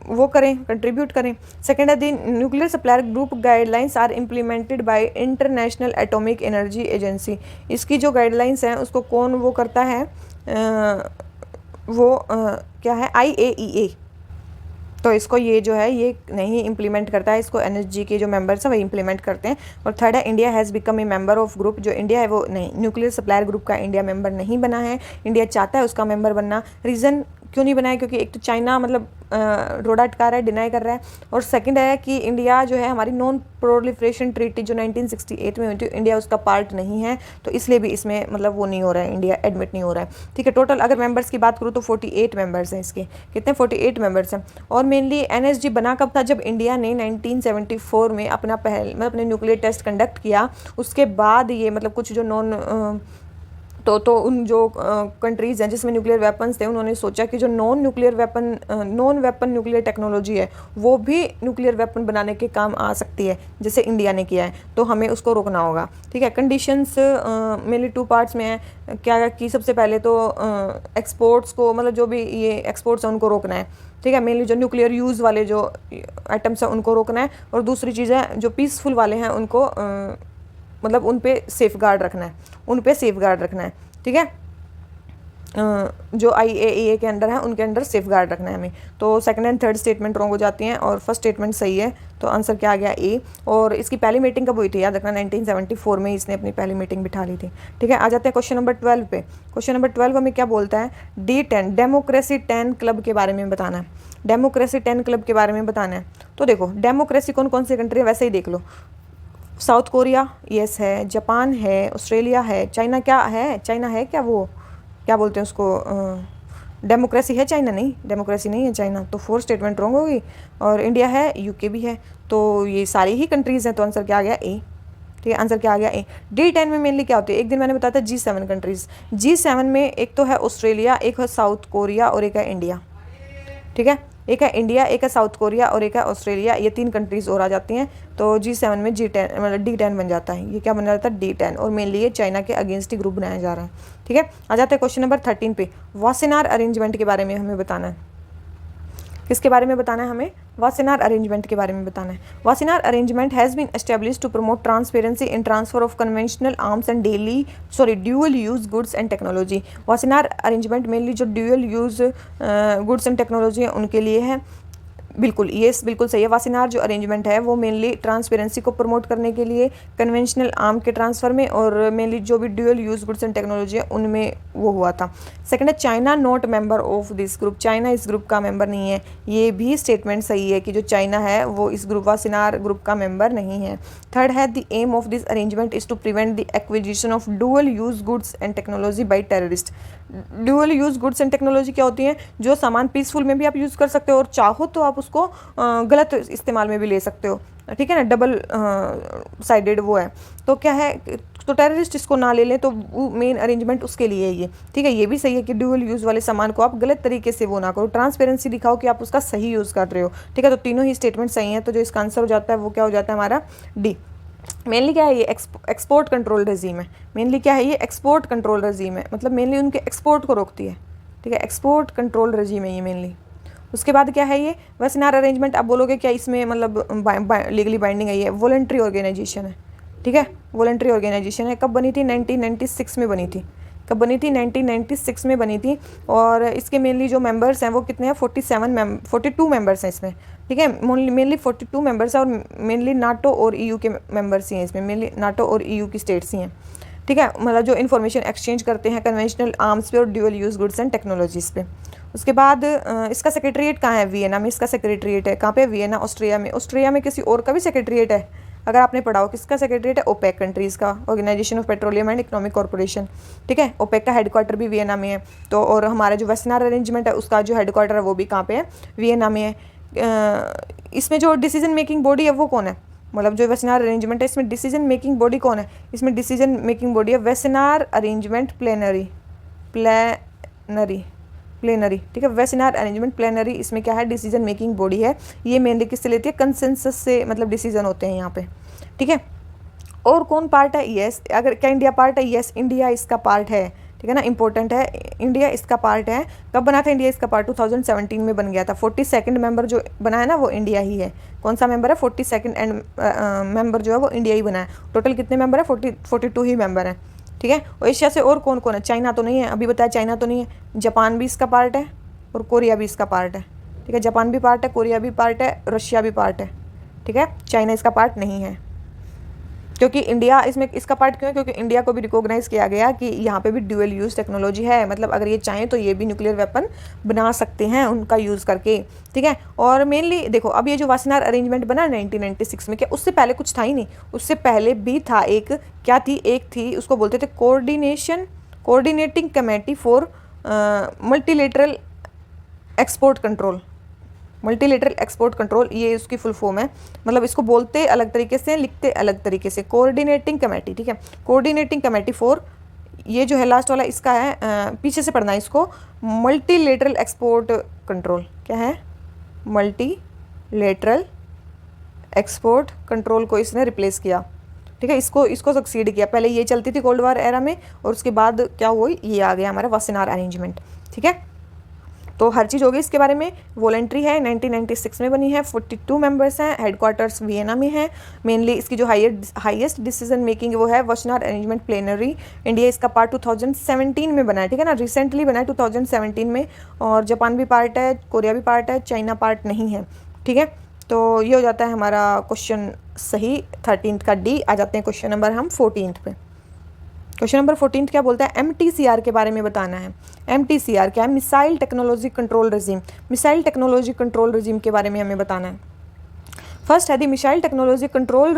वो करें, कंट्रीब्यूट करें। सेकेंड है the nuclear supplier group guidelines are implemented by international atomic energy agency. इसकी जो गाइडलाइंस हैं उसको कौन वो करता है, क्या है, IAEA। तो इसको ये जो है ये नहीं इम्प्लीमेंट करता है, इसको NSG के जो मेंबर्स हैं वही इम्प्लीमेंट करते हैं। और थर्ड है, India has become a member of group. जो इंडिया है वो नहीं, न्यूक्लियर सप्लायर ग्रुप का इंडिया मेंबर नहीं बना है। इंडिया चाहता है उसका मेंबर बनना। रीज़न क्यों नहीं बना है, क्योंकि एक तो चाइना मतलब रोड़ा अटका रहा है, डिनाई कर रहा है, और सेकंड है कि इंडिया जो है हमारी नॉन प्रोलिफरेशन ट्रीटी जो 1968 में हुई थी, इंडिया उसका पार्ट नहीं है, तो इसलिए भी इसमें मतलब वो नहीं हो रहा है, इंडिया एडमिट नहीं हो रहा है, ठीक है। टोटल अगर मेंबर्स की बात करूँ तो 48 मेंबर्स हैं इसके, कितने 48 मेंबर्स हैं। और मेनली NSG बना कब था, जब इंडिया ने 1974 में अपना अपने न्यूक्लियर टेस्ट कंडक्ट किया। उसके बाद ये मतलब कुछ जो तो उन जो कंट्रीज़ हैं जिसमें न्यूक्लियर वेपन्स थे, उन्होंने सोचा कि जो नॉन वेपन न्यूक्लियर टेक्नोलॉजी है वो भी न्यूक्लियर वेपन बनाने के काम आ सकती है, जैसे इंडिया ने किया है, तो हमें उसको रोकना होगा, ठीक है। कंडीशंस मेनली 2 पार्ट्स में है। क्या कि सबसे पहले तो एक्सपोर्ट्स को, मतलब जो भी ये एक्सपोर्ट्स हैं उनको रोकना है, ठीक है। मेनली जो न्यूक्लियर यूज़ वाले जो आइटम्स हैं उनको रोकना है, और दूसरी चीज़ है जो पीसफुल वाले हैं उनको मतलब उन पे सेफ गार्ड रखना है, ठीक है। जो IAEA के अंडर है उनके अंडर सेफ गार्ड रखना है हमें। तो second and third statement wrong हो जाती हैं और फर्स्ट स्टेटमेंट सही है। तो आंसर क्या आ गया, A। और इसकी पहली मीटिंग कब हुई थी, याद रखना 1974 में इसने अपनी पहली मीटिंग बिठा ली थी, ठीक है। आ जाते हैं क्वेश्चन नंबर 12 पे। क्वेश्चन नंबर 12 हमें क्या बोलता है, D10 डेमोक्रेसी 10 क्लब के बारे में बताना है। डेमोक्रेसी 10 क्लब के बारे में बताना है। तो देखो डेमोक्रेसी कौन कौन सी कंट्री है वैसे ही देख लो। साउथ कोरिया यस है, जापान है, ऑस्ट्रेलिया है, चाइना क्या वो क्या बोलते हैं उसको, डेमोक्रेसी है चाइना, नहीं डेमोक्रेसी नहीं है चाइना, तो 4 स्टेटमेंट रॉन्ग होगी। और इंडिया है, UK भी है, तो ये सारी ही कंट्रीज़ हैं, तो आंसर क्या आ गया, A, ठीक है। आंसर क्या आ गया, A। D10 में मेनली क्या होती है, एक दिन मैंने बताया था G7 कंट्रीज़। G7 में एक तो है ऑस्ट्रेलिया, एक है साउथ कोरिया और एक है इंडिया, ठीक है। एक है इंडिया, एक है साउथ कोरिया और एक है ऑस्ट्रेलिया, ये 3 कंट्रीज़ और आ जाती हैं, तो G7 में G10 मतलब D10 बन जाता है। ये क्या बन जाता है, D10, और मेनली ये चाइना के अगेंस्ट ही ग्रुप बनाया जा रहा है, ठीक है। आ जाते हैं क्वेश्चन नंबर 13 पे। वासेनार अरेंजमेंट के बारे में हमें बताना है। किसके बारे में बताना है हमें, वासेनार अरेंजमेंट के बारे में बताना है। Wassenaar arrangement has been established to promote transparency in transfer of conventional arms and dual use goods and technology. Wassenaar arrangement mainly जो dual use goods and technology है उनके लिए है। बिल्कुल ये बिल्कुल सही है। वासेनार जो अरेंजमेंट है वो मेनली ट्रांसपेरेंसी को प्रमोट करने के लिए, कन्वेंशनल आर्म के ट्रांसफ़र में, और मेनली जो भी dual use goods and technology है उनमें वो हुआ था। सेकंड है China not member of this group. China इस ग्रुप का मेंबर नहीं है। ये भी स्टेटमेंट सही है कि जो चाइना है वो इस ग्रुप वासेनार ग्रुप का मेंबर नहीं है। थर्ड है the aim of this arrangement is to prevent the acquisition of dual use goods and technology by terrorist. Dual use goods and technology क्या होती हैं, जो सामान पीसफुल में भी आप यूज़ कर सकते हो और चाहो तो आप उसको गलत इस्तेमाल में भी ले सकते हो, ठीक है ना, डबल साइडेड वो है। तो क्या है, तो टेररिस्ट इसको ना ले लें, तो वो मेन अरेंजमेंट उसके लिए है ये, ठीक है। ये भी सही है कि ड्यूअल यूज़ वाले सामान को आप गलत तरीके से वो ना करो, ट्रांसपेरेंसी दिखाओ कि आप उसका सही यूज़ कर रहे हो, ठीक है। तो तीनों ही स्टेटमेंट सही हैं, तो जो इसका आंसर हो जाता है वो क्या हो जाता है हमारा डी। मेनली क्या है ये एक्सपोर्ट कंट्रोल रजीम है, मेनली क्या है ये एक्सपोर्ट कंट्रोल रजीम है, मतलब मेनली उनके एक्सपोर्ट को रोकती है, ठीक है, एक्सपोर्ट कंट्रोल रजीम है ये मेनली। उसके बाद क्या है ये वेस्टर्न अरेंजमेंट, आप बोलोगे क्या इसमें मतलब लीगली बाइंडिंग है, ये वॉलंटरी ऑर्गेनाइजेशन है, ठीक है, वॉलंटरी ऑर्गेनाइजेशन है। कब बनी थी, 1996 में बनी थी। कब बनी थी, 1996 में बनी थी। और इसके मेनली जो मेंबर्स हैं वो कितने हैं, 42 मेंबर्स हैं इसमें, ठीक है, मेनली 42 मेंबर्स हैं, और मेनली नाटो और ईयू के मेंबर्स ही हैं इसमें, मेनली नाटो और ईयू की स्टेट्स ही हैं, ठीक है। मतलब जो इन्फॉर्मेशन एक्सचेंज करते हैं कन्वेंशनल आर्म्स पे और dual use goods and technologies पे। उसके बाद इसका सेक्रेटरीट कहाँ है, वियना में इसका सेक्रेटरीट है। कहाँ पे, वियना, ऑस्ट्रिया में। ऑस्ट्रिया में किसी और का भी सेक्रेटरीट है, अगर आपने पढ़ा हो, किसका सेक्रेटरीट है, ओपेक कंट्रीज़ का, organisation of petroleum and economic corporation, ठीक है। ओपेक का हेडक्वार्टर भी वियना में है। तो और हमारा जो वेस्टर्न अरेंजमेंट है उसका जो हेडक्वार्टर है वो भी कहाँ पे है, वियना में है। इसमें जो डिसीजन मेकिंग बॉडी है वो कौन है, मतलब जो वेस्टर्न अरेंजमेंट है इसमें डिसीजन मेकिंग बॉडी कौन है, इसमें डिसीजन मेकिंग बॉडी है वेस्टर्न अरेंजमेंट प्लेनरी, ठीक है, वेस्टर्न अरेंजमेंट प्लेनरी, इसमें क्या है, डिसीजन मेकिंग बॉडी है। ये मेनली किससे लेती है, कंसेंसस से, मतलब डिसीजन होते हैं यहाँ पे, ठीक है। और कौन पार्ट है, यस, अगर क्या इंडिया पार्ट है, यस, इंडिया इसका पार्ट है, ठीक है ना, इंपॉर्टेंट है, इंडिया इसका पार्ट है। कब बना था इंडिया इसका पार्ट, 2017 में बन गया था। 42nd मेंबर जो बना है ना वो इंडिया ही है। कौन सा मेंबर है, 42nd मेंबर जो है वो इंडिया ही बना है। टोटल कितने मेंबर है, 42 ही मेंबर हैं, ठीक है। और एशिया से और कौन कौन है, चाइना तो नहीं है, अभी बताया चाइना तो नहीं है, जापान भी इसका पार्ट है और कोरिया भी इसका पार्ट है, ठीक है। जापान भी पार्ट है, कोरिया भी पार्ट है, रशिया भी पार्ट है, ठीक है। चाइना इसका पार्ट नहीं है, क्योंकि इंडिया इसमें इसका पार्ट क्यों है, क्योंकि इंडिया को भी रिकॉग्नाइज किया गया कि यहाँ पे भी ड्यूअल यूज़ टेक्नोलॉजी है, मतलब अगर ये चाहें तो ये भी न्यूक्लियर वेपन बना सकते हैं उनका यूज़ करके, ठीक है। और मेनली देखो, अब ये जो वासेनार अरेंजमेंट बना 1996 में, क्या उससे पहले कुछ था ही नहीं, उससे पहले भी था एक, क्या थी, एक थी, उसको बोलते थे coordinating committee for multilateral export control, multilateral export control, ये उसकी फुल फॉर्म है। मतलब इसको बोलते अलग तरीके से, लिखते अलग तरीके से, कोऑर्डिनेटिंग कमेटी, ठीक है, कोऑर्डिनेटिंग कमेटी फॉर, ये जो है लास्ट वाला इसका है, पीछे से पढ़ना है इसको, मल्टीलेटरल एक्सपोर्ट कंट्रोल, क्या है, मल्टीलेटरल एक्सपोर्ट कंट्रोल को इसने रिप्लेस किया, ठीक है, इसको सक्सीड किया। पहले ये चलती थी कोल्ड वार एरा में, और उसके बाद क्या हुई, ये आ गया हमारा वासेनार अरेंजमेंट, ठीक है। तो हर चीज़ होगी इसके बारे में। वॉलेंट्री है, 1996 में बनी है, 42 मेंबर्स हैं, हेडक्वार्टर्स वियना में है। मेनली इसकी जो हाईएस्ट डिसीजन मेकिंग वो है वेस्टर्न अरेंजमेंट प्लेनरी। इंडिया इसका पार्ट 2017 में बना है, ठीक है ना, रिसेंटली बना है 2017 में। और जापान भी पार्ट है, कोरिया भी पार्ट है, चाइना पार्ट नहीं है, ठीक है। तो ये हो जाता है हमारा क्वेश्चन सही 13th का डी। आ जाते हैं क्वेश्चन नंबर हम 14th पे। क्वेश्चन नंबर 14 क्या बोलता है, MTCR के बारे में बताना है। MTCR क्या है, missile technology control regime. Missile technology control regime के बारे में हमें बताना है। फर्स्ट है the missile technology control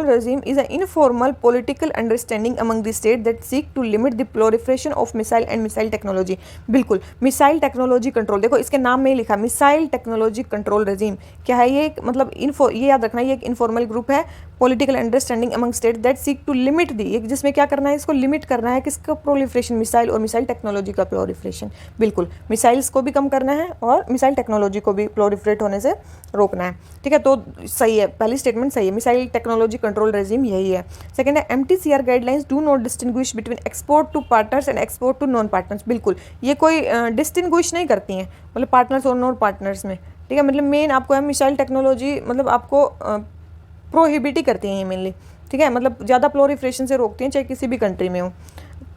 regime is a informal political understanding among the state that seek to limit the proliferation of missile and missile technology. बिल्कुल, missile technology control, देखो इसके नाम में ही लिखा मिसाइल टेक्नोलॉजी कंट्रोल रजीम। क्या है ये, मतलब ये याद रखना, ये एक इनफॉर्मल ग्रुप है, political understanding among state that seek to limit the, जिसमें क्या करना है, इसको लिमिट करना है, किसका, प्रोलिफरेशन, मिसाइल और मिसाइल टेक्नोलॉजी का प्रोलिफरेशन। बिल्कुल, मिसाइल्स को भी कम करना है और मिसाइल टेक्नोलॉजी को भी प्रोलिफरेट होने से रोकना है, ठीक है। तो सही है, पहली स्टेटमेंट सही है, मिसाइल टेक्नोलॉजी कंट्रोल रेजिम यही है। सेकंड है MTCR guidelines do not distinguish between export to partners and export to non partners. बिल्कुल, ये कोई डिस्टिंग्विश नहीं करती हैं, मतलब पार्टनर्स और नॉन पार्टनर्स में, ठीक है। मतलब मेन आपको है मिसाइल टेक्नोलॉजी, मतलब आपको प्रोहिबिट ही करती हैं ये मेनली, ठीक है, मतलब ज़्यादा प्रोलिफरेशन से रोकती हैं, चाहे किसी भी कंट्री में हो।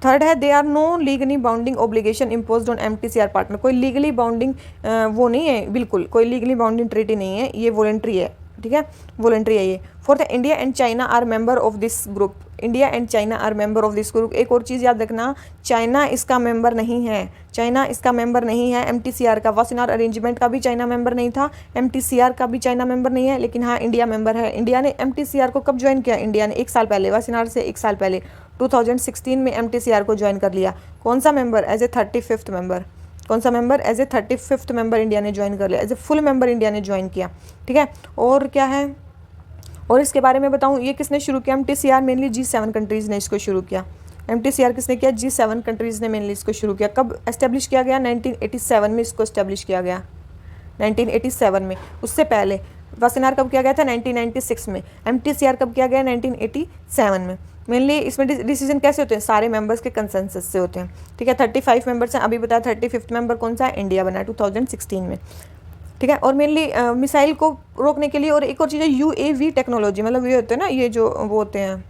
थर्ड है they are no legally bounding obligation imposed on MTCR partner. कोई लीगली बाउंडिंग वो नहीं है, बिल्कुल कोई लीगली बाउंडिंग ट्रीटी नहीं है, ये वॉलेंट्री है, ठीक है, वॉलेंट्री है ये। Fourth, India and China are member of this group. India and China are member of this group. एक और चीज़ याद रखना, चाइना इसका मेंबर नहीं है, चाइना इसका मेंबर नहीं है MTCR का। वासेनार अरेंजमेंट का भी चाइना मेंबर नहीं था, MTCR का भी चाइना मेंबर नहीं है, लेकिन हाँ इंडिया मेंबर है। इंडिया ने MTCR को कब ज्वाइन किया, इंडिया ने 1 साल पहले, वासेनार से 1 साल पहले 2016 में MTCR को ज्वाइन कर लिया। कौन सा member, as a 35th member, कौन सा member, as a 35th member India ने ज्वाइन कर लिया, as a full member India ने ज्वाइन किया, ठीक है। और क्या है, और इसके बारे में बताऊं, ये किसने शुरू किया, MTCR मेनली G7 कंट्रीज़ ने इसको शुरू किया। MTCR किसने किया, G7 कंट्रीज़ ने मेनली इसको शुरू किया। कब एस्टेब्लिश किया गया, 1987 में इसको एस्टेब्लिश किया गया, 1987 में। उससे पहले वासेनार कब किया गया था, 1996 में। MTCR कब किया गया, 1987 में। मेनली इसमें डिसीजन कैसे होते हैं, सारे मेंबर्स के कंसेंसस से होते हैं, ठीक है। 35 मेंबर्स हैं, अभी बताया 35th मेंबर कौन सा है, इंडिया बना है 2016 में, ठीक है। और मेनली मिसाइल को रोकने के लिए, और एक और चीज़ है UAV टेक्नोलॉजी, मतलब ये होते हैं ना, ये जो वो होते हैं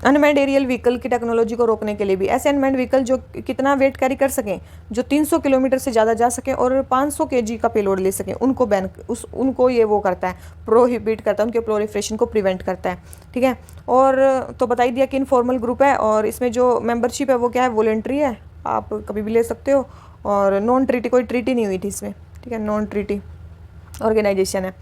अनमैन्ड एरियल व्हीकल की टेक्नोलॉजी को रोकने के लिए भी, ऐसे अनमैन्ड व्हीकल जो कितना वेट कैरी कर सकें, जो 300 किलोमीटर से ज़्यादा जा सकें और 500 kg का पेलोड ले सकें, उनको बैन उनको ये वो करता है, प्रोहिबिट करता है, उनके प्रोलिफरेशन को प्रिवेंट करता है, ठीक है। और तो बता ही दिया कि इनफॉर्मल ग्रुप है, और इसमें जो मेंबरशिप है वो क्या है, वॉलंटरी है, आप कभी भी ले सकते हो, और नॉन ट्रीटी, कोई ट्रीटी नहीं हुई थी इसमें, ठीक है, नॉन ट्रीटी ऑर्गेनाइजेशन है।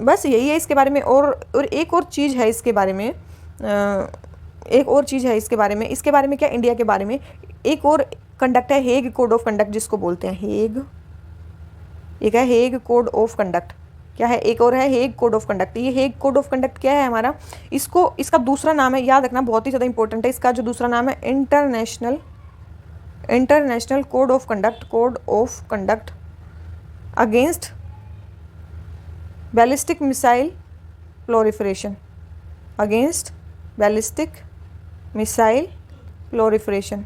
बस यही है इसके बारे में। और एक और चीज़ है इसके बारे में, एक और चीज़ है इसके बारे में, इसके बारे में क्या, इंडिया के बारे में एक और कंडक्ट है, हेग कोड ऑफ कंडक्ट जिसको बोलते हैं, हेग, एक है हेग कोड ऑफ कंडक्ट, क्या है, एक और है हेग कोड ऑफ कंडक्ट। ये हेग कोड ऑफ कंडक्ट क्या है हमारा, इसका दूसरा नाम है, याद रखना, बहुत ही ज़्यादा इंपॉर्टेंट है, इसका जो दूसरा नाम है international code of conduct against ballistic missile proliferation, against ballistic missile proliferation.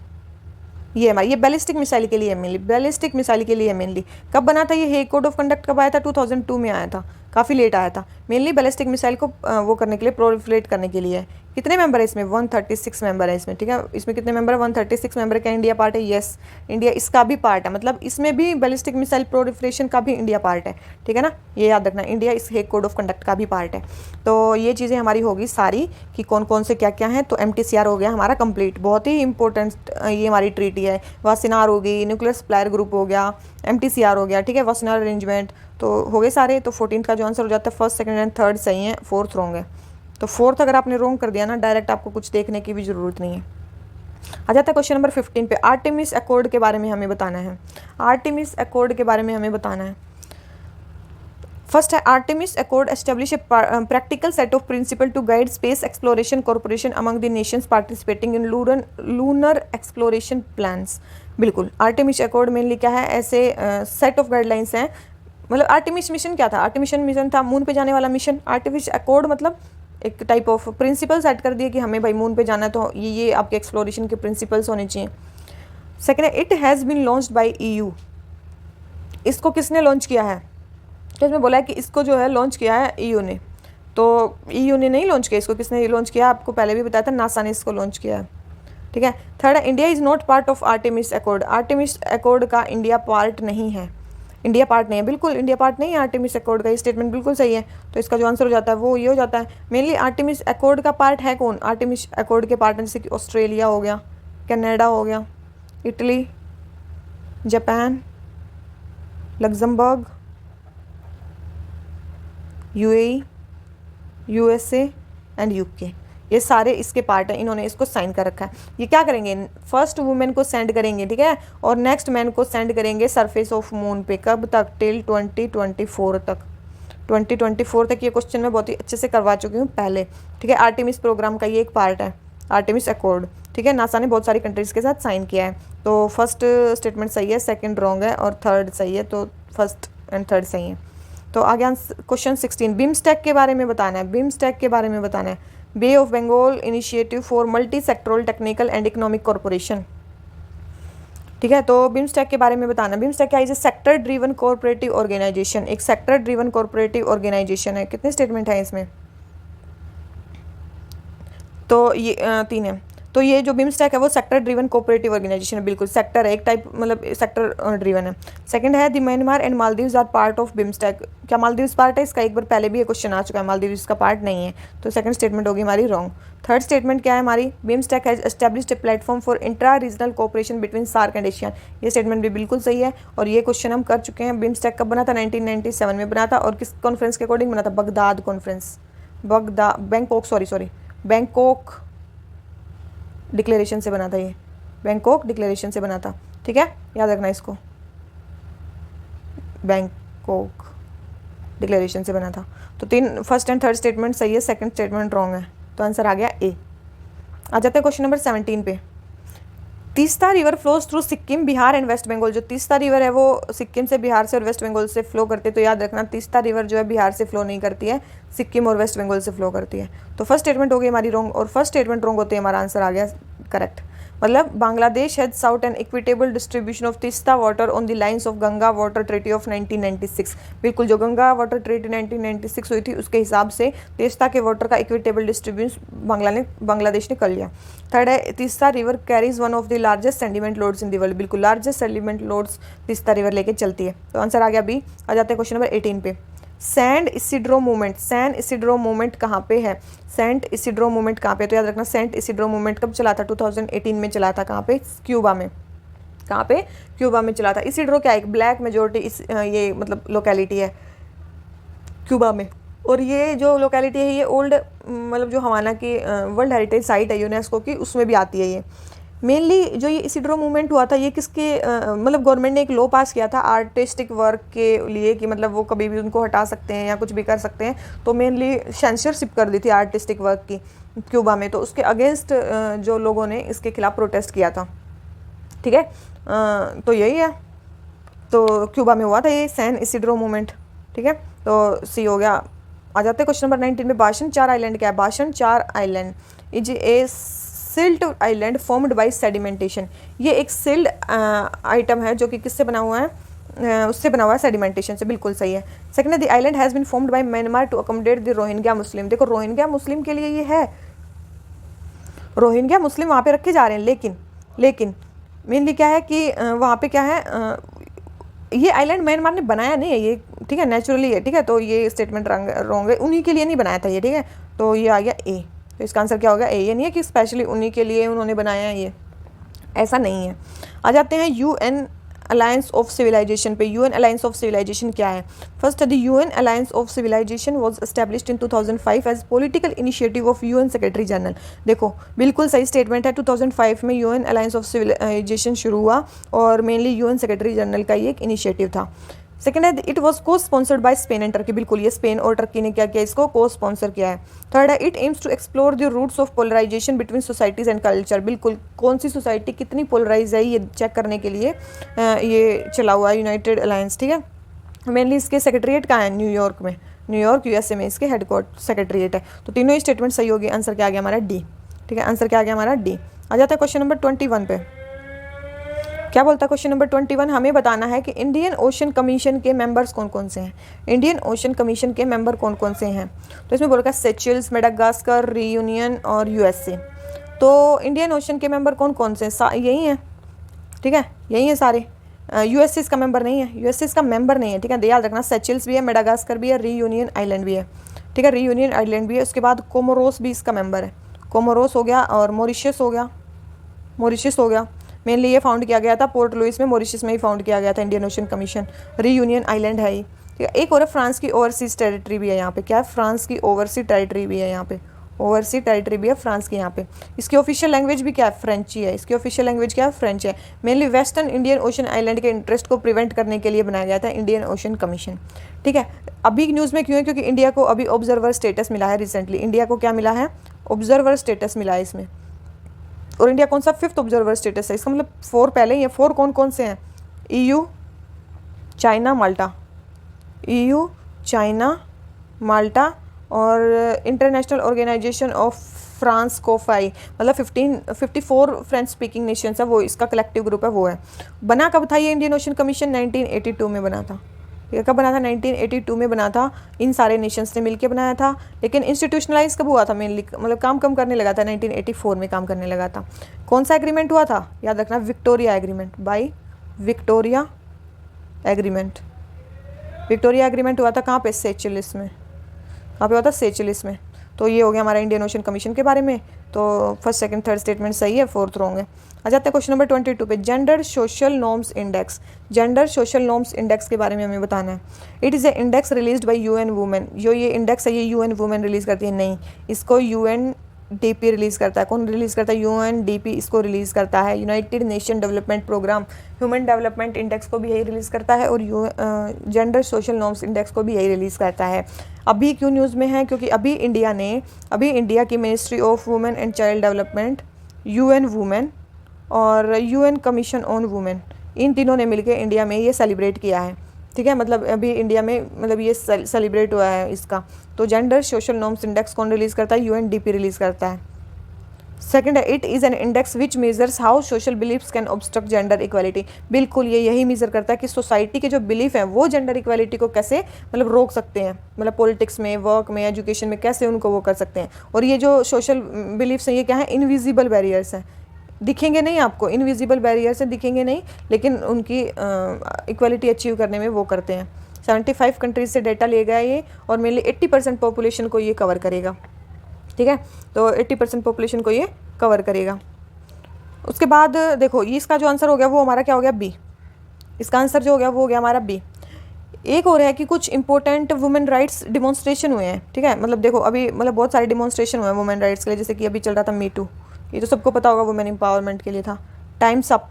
ये हमारी, ये बैलिस्टिक मिसाइल के लिए है मेनली, बैलिस्टिक मिसाइल के लिए है मेनली। कब बना था ये हेग कोड ऑफ कंडक्ट, कब आया था, 2002 में आया था, काफ़ी लेट आया था। मेनली बैलिस्टिक मिसाइल को वो करने के लिए, प्रोलिफरेट करने के लिए। कितने मेंबर है इसमें, 136 मेंबर है इसमें, ठीक है। इसमें कितने मेंबर है, 136 मेंबर। क्या इंडिया पार्ट है, यस, इंडिया इसका भी पार्ट है, मतलब इसमें भी बैलिस्टिक मिसाइल प्रोलिफरेशन का भी इंडिया पार्ट है, ठीक है ना, ये याद रखना, इंडिया इस हेग कोड ऑफ कंडक्ट का भी पार्ट है। तो ये चीज़ें हमारी होगी सारी कि कौन कौन से क्या क्या हैं। तो MTCR हो गया हमारा कंप्लीट, बहुत ही इंपॉर्टेंट ये हमारी ट्रीटी है। वासेनार हो गई, न्यूक्लियर सप्लायर ग्रुप हो गया, MTCR हो गया, ठीक है, वासेनार अरेंजमेंट, तो हो गए सारे। तो 14 का जो आंसर हो जाता है, फर्स्ट सेकंड एंड थर्ड सही है, फोर्थ रॉन्ग है। तो फोर्थ अगर आपने रॉन्ग कर दिया ना, डायरेक्ट आपको कुछ देखने की भी ज़रूरत नहीं है। आ जाता है क्वेश्चन नंबर 15 पे, आर्टेमिस अकॉर्ड के बारे में हमें बताना है। आर्टेमिस अकॉर्ड के बारे में हमें बताना है। फर्स्ट है, Artemis accord establish a practical set of principle to guide space exploration corporation among the nations participating in lunar exploration plans. बिल्कुल, आर्टेमिस अकॉर्ड मेनली क्या है, ऐसे सेट ऑफ गाइडलाइंस हैं। मतलब आर्टेमिस मिशन क्या था, आर्टेमिस मिशन था moon पे जाने वाला मिशन। आर्टेमिस अकॉर्ड मतलब एक टाइप ऑफ प्रिंसिपल सेट कर दिए कि हमें भाई मून पे जाना है, तो ये आपके एक्सप्लोरेशन के प्रिंसिपल्स होने चाहिए। सेकेंड है, it has been launched by EU। इसको किसने लॉन्च किया है, तो इसमें बोला है कि इसको जो है लॉन्च किया है EU ने। तो EU ने नहीं लॉन्च किया इसको, किसने लॉन्च किया, आपको पहले भी बताया था, नासा ने इसको लॉन्च किया है, ठीक है। थर्ड है, India is not part of Artemis accord. Artemis accord का इंडिया पार्ट नहीं है, इंडिया पार्ट नहीं है, बिल्कुल इंडिया पार्ट नहीं है आर्टेमिस अकॉर्ड का। ये स्टेटमेंट बिल्कुल सही है। तो इसका जो आंसर हो जाता है वो ये हो जाता है। मेनली आर्टेमिस अकॉर्ड का पार्ट है कौन, आर्टेमिस अकॉर्ड के पार्ट जैसे कि ऑस्ट्रेलिया हो गया, कनाडा हो गया, Italy, Japan, Luxembourg, UAE, USA and UK, ये सारे इसके पार्ट हैं। इन्होंने इसको साइन कर रखा है। ये क्या करेंगे, फर्स्ट वुमेन को सेंड करेंगे, ठीक है, और नेक्स्ट मैन को सेंड करेंगे सरफेस ऑफ मून पे। कब तक, टिल 2024 तक, 2024 तक। ये क्वेश्चन मैं बहुत ही अच्छे से करवा चुकी हूँ पहले, ठीक है। आर्टेमिस प्रोग्राम का ये एक पार्ट है, आर्टेमिस अकॉर्ड, ठीक है। नासा ने बहुत सारी कंट्रीज़ के साथ साइन किया है। तो फर्स्ट स्टेटमेंट सही है, सेकेंड रॉन्ग है, और थर्ड सही है। तो फर्स्ट एंड थर्ड सही है। तो आगे क्वेश्चन 16, बिम्स्टेक के बारे में बताना है। बिम्स्टेक के बारे में बताना है, bay of Bengal initiative for multi sectoral technical and economic corporation, ठीक है। तो बिम्स्टेक के बारे में बताना। बिम्स्टेक क्या है, सेक्टर ड्रीवन कोऑपरेटिव ऑर्गेनाइजेशन, एक सेक्टर ड्रीवन कोऑपरेटिव ऑर्गेनाइजेशन है। कितने स्टेटमेंट है इसमें, तो ये 3 है। तो ये जो बिम्स्टेक है वो सेक्टर ड्रीवन कोऑपरेटिव ऑर्गेनाइजेशन है, बिल्कुल सेक्टर है, एक टाइप, मतलब सेक्टर ड्रीवन है। सेकंड है, the Myanmar and Maldives are part of BIMSTEC. क्या मालदीव्स पार्ट है इसका, एक बार पहले भी ये क्वेश्चन आ चुका है, मालदीव्स का पार्ट नहीं है। तो सेकंड स्टेटमेंट होगी हमारी रॉन्ग। थर्ड स्टेटमेंट क्या है हमारी, BIMSTEC has established a platform for intra regional cooperation between SAARC and ASEAN. ये स्टेटमेंट भी बिल्कुल सही है, और ये क्वेश्चन हम कर चुके हैं। बिम्स्टेक कब बना था, 1997 में बना था, और किस कॉन्फ्रेंस के अकॉर्डिंग बना था, बगदाद कॉन्फ्रेंस, बैंकॉक डिक्लेरेशन से बना था, ये बैंकॉक डिक्लेरेशन से बना था। ठीक है, याद रखना इसको, बैंकॉक डिक्लेरेशन से बना था। तो 3 फर्स्ट एंड थर्ड स्टेटमेंट सही है, सेकंड स्टेटमेंट रॉन्ग है, तो आंसर आ गया ए। आ जाते हैं क्वेश्चन नंबर 17 पे। Teesta river flows through Sikkim, Bihar and West Bengal. जो तीस्ता रिवर है वो सिक्किम से, बिहार से और वेस्ट बंगाल से फ्लो करती है। तो याद रखना तीस्ता रिवर जो है बिहार से फ्लो नहीं करती है, सिक्किम और वेस्ट बंगाल से फ्लो करती है। तो फर्स्ट स्टेटमेंट हो गई हमारी रॉन्ग, और फर्स्ट स्टेटमेंट रॉन्ग होते ही हमारा आंसर आ गया करेक्ट। मतलब Bangladesh has sought an equitable distribution of Teesta water on the lines of Ganga water treaty of 1996। बिल्कुल, जो गंगा वाटर ट्रीटी 1996 हुई थी उसके हिसाब से तीस्ता के वाटर का इक्विटेबल डिस्ट्रीब्यूशन बांग्लादेश ने कर लिया। थर्ड है, Teesta river carries one of the largest sediment loads in the world. बिल्कुल, largest sediment loads Teesta river लेके चलती है। तो आंसर आ गया बी। आ जाते हैं क्वेश्चन नंबर 18 पे। San Isidro movement, San Isidro movement कहाँ पे है? सेंट इसिड्रो मूवमेंट कहाँ पे? तो याद रखना सेंट इसिड्रो मूवमेंट कब चला था? 2018 में चला था। कहाँ पे? क्यूबा में। कहाँ पे? क्यूबा में चला था। इसिड्रो क्या है? एक ब्लैक मेजोरिटी ये मतलब लोकेलिटी है क्यूबा में, और ये जो लोकेलिटी है ये ओल्ड मतलब जो हवाना की वर्ल्ड हेरिटेज साइट है यूनेस्को की, उसमें भी आती है ये। मेनली जो ये इसिड्रो मूवमेंट हुआ था ये किसके मतलब गवर्नमेंट ने एक लॉ पास किया था आर्टिस्टिक वर्क के लिए कि मतलब वो कभी भी उनको हटा सकते हैं या कुछ भी कर सकते हैं। तो मेनली सेंसरशिप कर दी थी आर्टिस्टिक वर्क की क्यूबा में, तो उसके अगेंस्ट जो लोगों ने इसके खिलाफ प्रोटेस्ट किया था। ठीक है, तो यही है, तो क्यूबा में हुआ था ये सैन इसिड्रो मूवमेंट। ठीक है, तो सी हो गया। आ जाते हैं क्वेश्चन नंबर 19 में। भाषण चार आइलैंड क्या है? भाषण चार island is a silt island formed by sedimentation. ये एक सिल्ड आइटम है जो कि किससे बना हुआ है? उससे बना हुआ है सेडिमेंटेशन से। बिल्कुल सही है। सेकंड है, the island has been formed by Myanmar to accommodate the Rohingya Muslim. देखो, रोहिंग्या मुस्लिम के लिए ये है, रोहिंग्या मुस्लिम वहाँ पे रखे जा रहे हैं, लेकिन मेनली क्या है कि वहाँ पे क्या है, ये आइलैंड म्यांमार ने बनाया नहीं है ये, ठीक है, नेचुरली है। ठीक है, तो ये स्टेटमेंट रॉन्ग है, उन्हीं के लिए नहीं बनाया था ये। ठीक है, तो ये आ गया ए। तो इसका आंसर क्या होगा? ए। ये नहीं है कि स्पेशली उन्हीं के लिए उन्होंने बनाया है, ये ऐसा नहीं है। आ जाते हैं यूएन अलायंस ऑफ सिविलाइजेशन पे। यूएन अलायंस ऑफ सिविलाइजेशन क्या है? First, the UN alliance of civilisation was established in 2005 as political initiative of UN secretary general. देखो, बिल्कुल सही स्टेटमेंट है। 2005 में यूएन अलायंस ऑफ सिविलाइजेशन शुरू हुआ और मेनली यूएन सेक्रेटरी जनरल का ये एक इनिशिएटिव था। सेकंड है, इट वाज को sponsored by Spain and Turkey. बिल्कुल, ये स्पेन और टर्की ने क्या किया? इसको को स्पॉन्सर किया है। थर्ड है, it aims to explore the roots of polarisation between societies and culture. बिल्कुल, कौन सी सोसाइटी कितनी पोलराइज है ये चेक करने के लिए ये चला हुआ है यूनाइटेड अलायंस। ठीक है, मेनली इसके सेक्रेटरीट कहाँ है? न्यूयॉर्क में, न्यूयॉर्क यूएसए में इसके हेडक्वार्टर सेक्रेटरीट है। तो तीनों ही स्टेटमेंट सही होगी। आंसर क्या आ गया हमारा? डी। ठीक है, आंसर क्या आ गया हमारा? डी। आ जाता है क्वेश्चन नंबर 21 पे। क्या बोलता है क्वेश्चन नंबर 21? हमें बताना है कि इंडियन ओशन कमीशन के मेंबर्स कौन कौन से हैं। इंडियन ओशन कमीशन के मेंबर कौन कौन से हैं? तो इसमें बोला सेचेल्स, मेडागास्कर, रियूनियन और यूएसए। तो इंडियन ओशन के मेंबर कौन कौन से हैं? यही हैं। ठीक है, यही हैं सारे। यूएसए इसका मेंबर नहीं है, यूएसए इसका मेंबर नहीं है। ठीक है, याद रखना सेचेल्स भी है, मेडागास्कर भी है, रियूनियन आइलैंड भी है। ठीक है, रियूनियन आइलैंड भी है। उसके बाद कोमोरोस भी इसका मेंबर है। कोमोरोस हो गया और मॉरिशस हो गया, मॉरिशस हो गया। मेनली ये फाउंड किया गया था पोर्ट लुइस में, मॉरिशस में ही फाउंड किया गया था Indian ocean commission. Reunion island है ये। ठीक है, एक और फ्रांस की ओवरसीज टेरिटरी भी है यहाँ पे। क्या है? फ्रांस की ओवरसी टेरिटरी भी है यहाँ पे, ओवरसी टेरिटरी भी है फ्रांस की यहाँ पे। इसकी ऑफिशियल लैंग्वेज भी क्या है? फ्रेंच ही है। इसकी ऑफिशियल लैंग्वेज क्या है? फ्रेंच है। Mainly western Indian ocean island के इंटरेस्ट को प्रिवेंट करने के लिए बनाया गया था इंडियन ओशन कमीशन। ठीक है, अभी न्यूज़ में क्यों है? क्योंकि इंडिया को अभी ऑब्जर्वर स्टेटस मिला है रिसेंटली। इंडिया को क्या मिला है? ऑब्जर्वर स्टेटस मिला है इसमें। और इंडिया कौन सा? 5th ऑब्जर्वर स्टेटस है। इसका मतलब 4 पहले ही है। 4 कौन कौन से हैं? EU, चाइना, माल्टा। EU, चाइना, माल्टा और इंटरनेशनल ऑर्गेनाइजेशन ऑफ फ्रांस कोफाई, मतलब 54 फ्रेंच स्पीकिंग नेशंस है, वो इसका कलेक्टिव ग्रुप है, वो है। बना कब था ये इंडियन ओशन कमीशन? 1982 में बना था। ये कब बना था? 1982 में बना था। इन सारे नेशंस ने मिलकर बनाया था। लेकिन इंस्टीट्यूशनलाइज कब हुआ था? मेनली मतलब काम कम करने लगा था 1984 में काम करने लगा था। कौन सा एग्रीमेंट हुआ था? याद रखना, Victoria agreement. By Victoria agreement. Victoria agreement हुआ था कहाँ पे? सेचेल्स में। कहाँ पे हुआ था? सेचेल्स में। तो ये हो गया हमारा इंडियन ओशन कमीशन के बारे में। तो फर्स्ट सेकंड थर्ड स्टेटमेंट सही है, फोर्थ रॉन्ग है। आ जाते हैं क्वेश्चन नंबर 22 पे। Gender social norms index. Gender social norms index के बारे में हमें बताना है। It is A index released bye UN women. जो ये इंडेक्स है ये यूएन वुमेन रिलीज करती है? नहीं, इसको यूएन यूएनडीपी रिलीज़ करता है। कौन रिलीज़ करता है? यूएनडीपी इसको रिलीज़ करता है। United Nation development programme human development index को भी यही रिलीज़ करता है, और जेंडर सोशल नॉर्म्स इंडेक्स को भी यही रिलीज़ करता है। अभी क्यों न्यूज़ में है? क्योंकि अभी इंडिया की ministry of women and child development, UN women और यूएन कमीशन ऑन वुमेन, इन तीनों ने मिलकर इंडिया में ये सेलिब्रेट किया है। ठीक है, मतलब अभी इंडिया में मतलब ये सेलिब्रेट हुआ है इसका। तो जेंडर सोशल नॉर्म्स इंडेक्स कौन रिलीज़ करता है? यूएनडीपी रिलीज़ करता है। सेकंड है, it is an index which measures how social beliefs can obstruct gender equality. बिल्कुल ये यही मेजर करता है कि सोसाइटी के जो बिलीफ हैं वो जेंडर इक्वालिटी को कैसे मतलब रोक सकते हैं, मतलब पॉलिटिक्स में, वर्क में, एजुकेशन में कैसे उनको वो कर सकते हैं। और ये जो सोशल बिलीफ्स हैं ये क्या है? इनविजिबल बैरियर्स हैं, दिखेंगे नहीं आपको, इनविजिबल बैरियर्स हैं, दिखेंगे नहीं, लेकिन उनकी इक्वालिटी अचीव करने में वो करते हैं। 75 कंट्रीज से डेटा लिया गया ये, और मेनली 80% पॉपुलेशन को ये कवर करेगा। ठीक है, तो 80% पॉपुलेशन को ये कवर करेगा। उसके बाद देखो ये इसका जो आंसर हो गया वो हमारा क्या हो गया? बी। इसका आंसर जो हो गया वो हो गया हमारा बी। एक और है कि कुछ इंपॉर्टेंट वुमेन राइट्स डिमॉन्स्ट्रेशन हुए हैं। ठीक है, मतलब देखो अभी मतलब बहुत सारे डिमॉन्स्ट्रेशन हुए हैं वुमेन राइट्स के लिए, जैसे कि अभी चल रहा था मी टू, ये तो सबको पता होगा, वुमेन एम्पावरमेंट के लिए था। टाइम्स अप,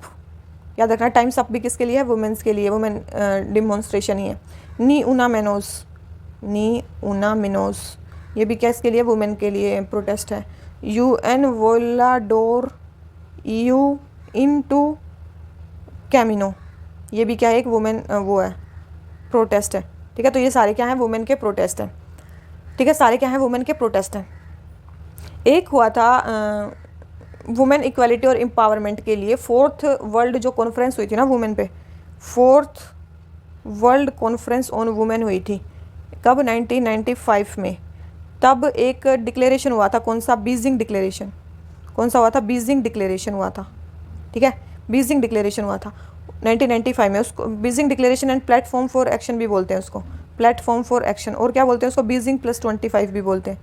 याद रखना, टाइम्स अप भी किसके लिए है? वुमेन्स के लिए, वुमेन डिमॉन्स्ट्रेशन ही है। नी उना मिनोज, ये भी क्या इसके लिए? वुमेन के लिए प्रोटेस्ट है। यूएन वोलाडोर EU इनटू कैमिनो, ये भी क्या है? एक वुमेन वो है, प्रोटेस्ट है। ठीक है, तो ये सारे क्या हैं? वुमेन के प्रोटेस्ट हैं। ठीक है, सारे क्या हैं? वुमेन के प्रोटेस्ट हैं। एक हुआ था वुमेन इक्वालिटी और एम्पावरमेंट के लिए 4th वर्ल्ड जो कॉन्फ्रेंस हुई थी ना वुमेन पे, 4th world conference on women हुई थी। कब? 1995 में। तब एक डिक्लेरेशन हुआ था, कौन सा? Beijing declaration. कौन सा हुआ था? बीजिंग डिक्लेरेशन हुआ था। ठीक है, बीजिंग डिक्लेरेशन हुआ था 1995 में। उसको Beijing declaration and platform for action भी बोलते हैं उसको, प्लेटफॉर्म फॉर एक्शन, और क्या बोलते हैं उसको? बीजिंग +25 भी बोलते हैं,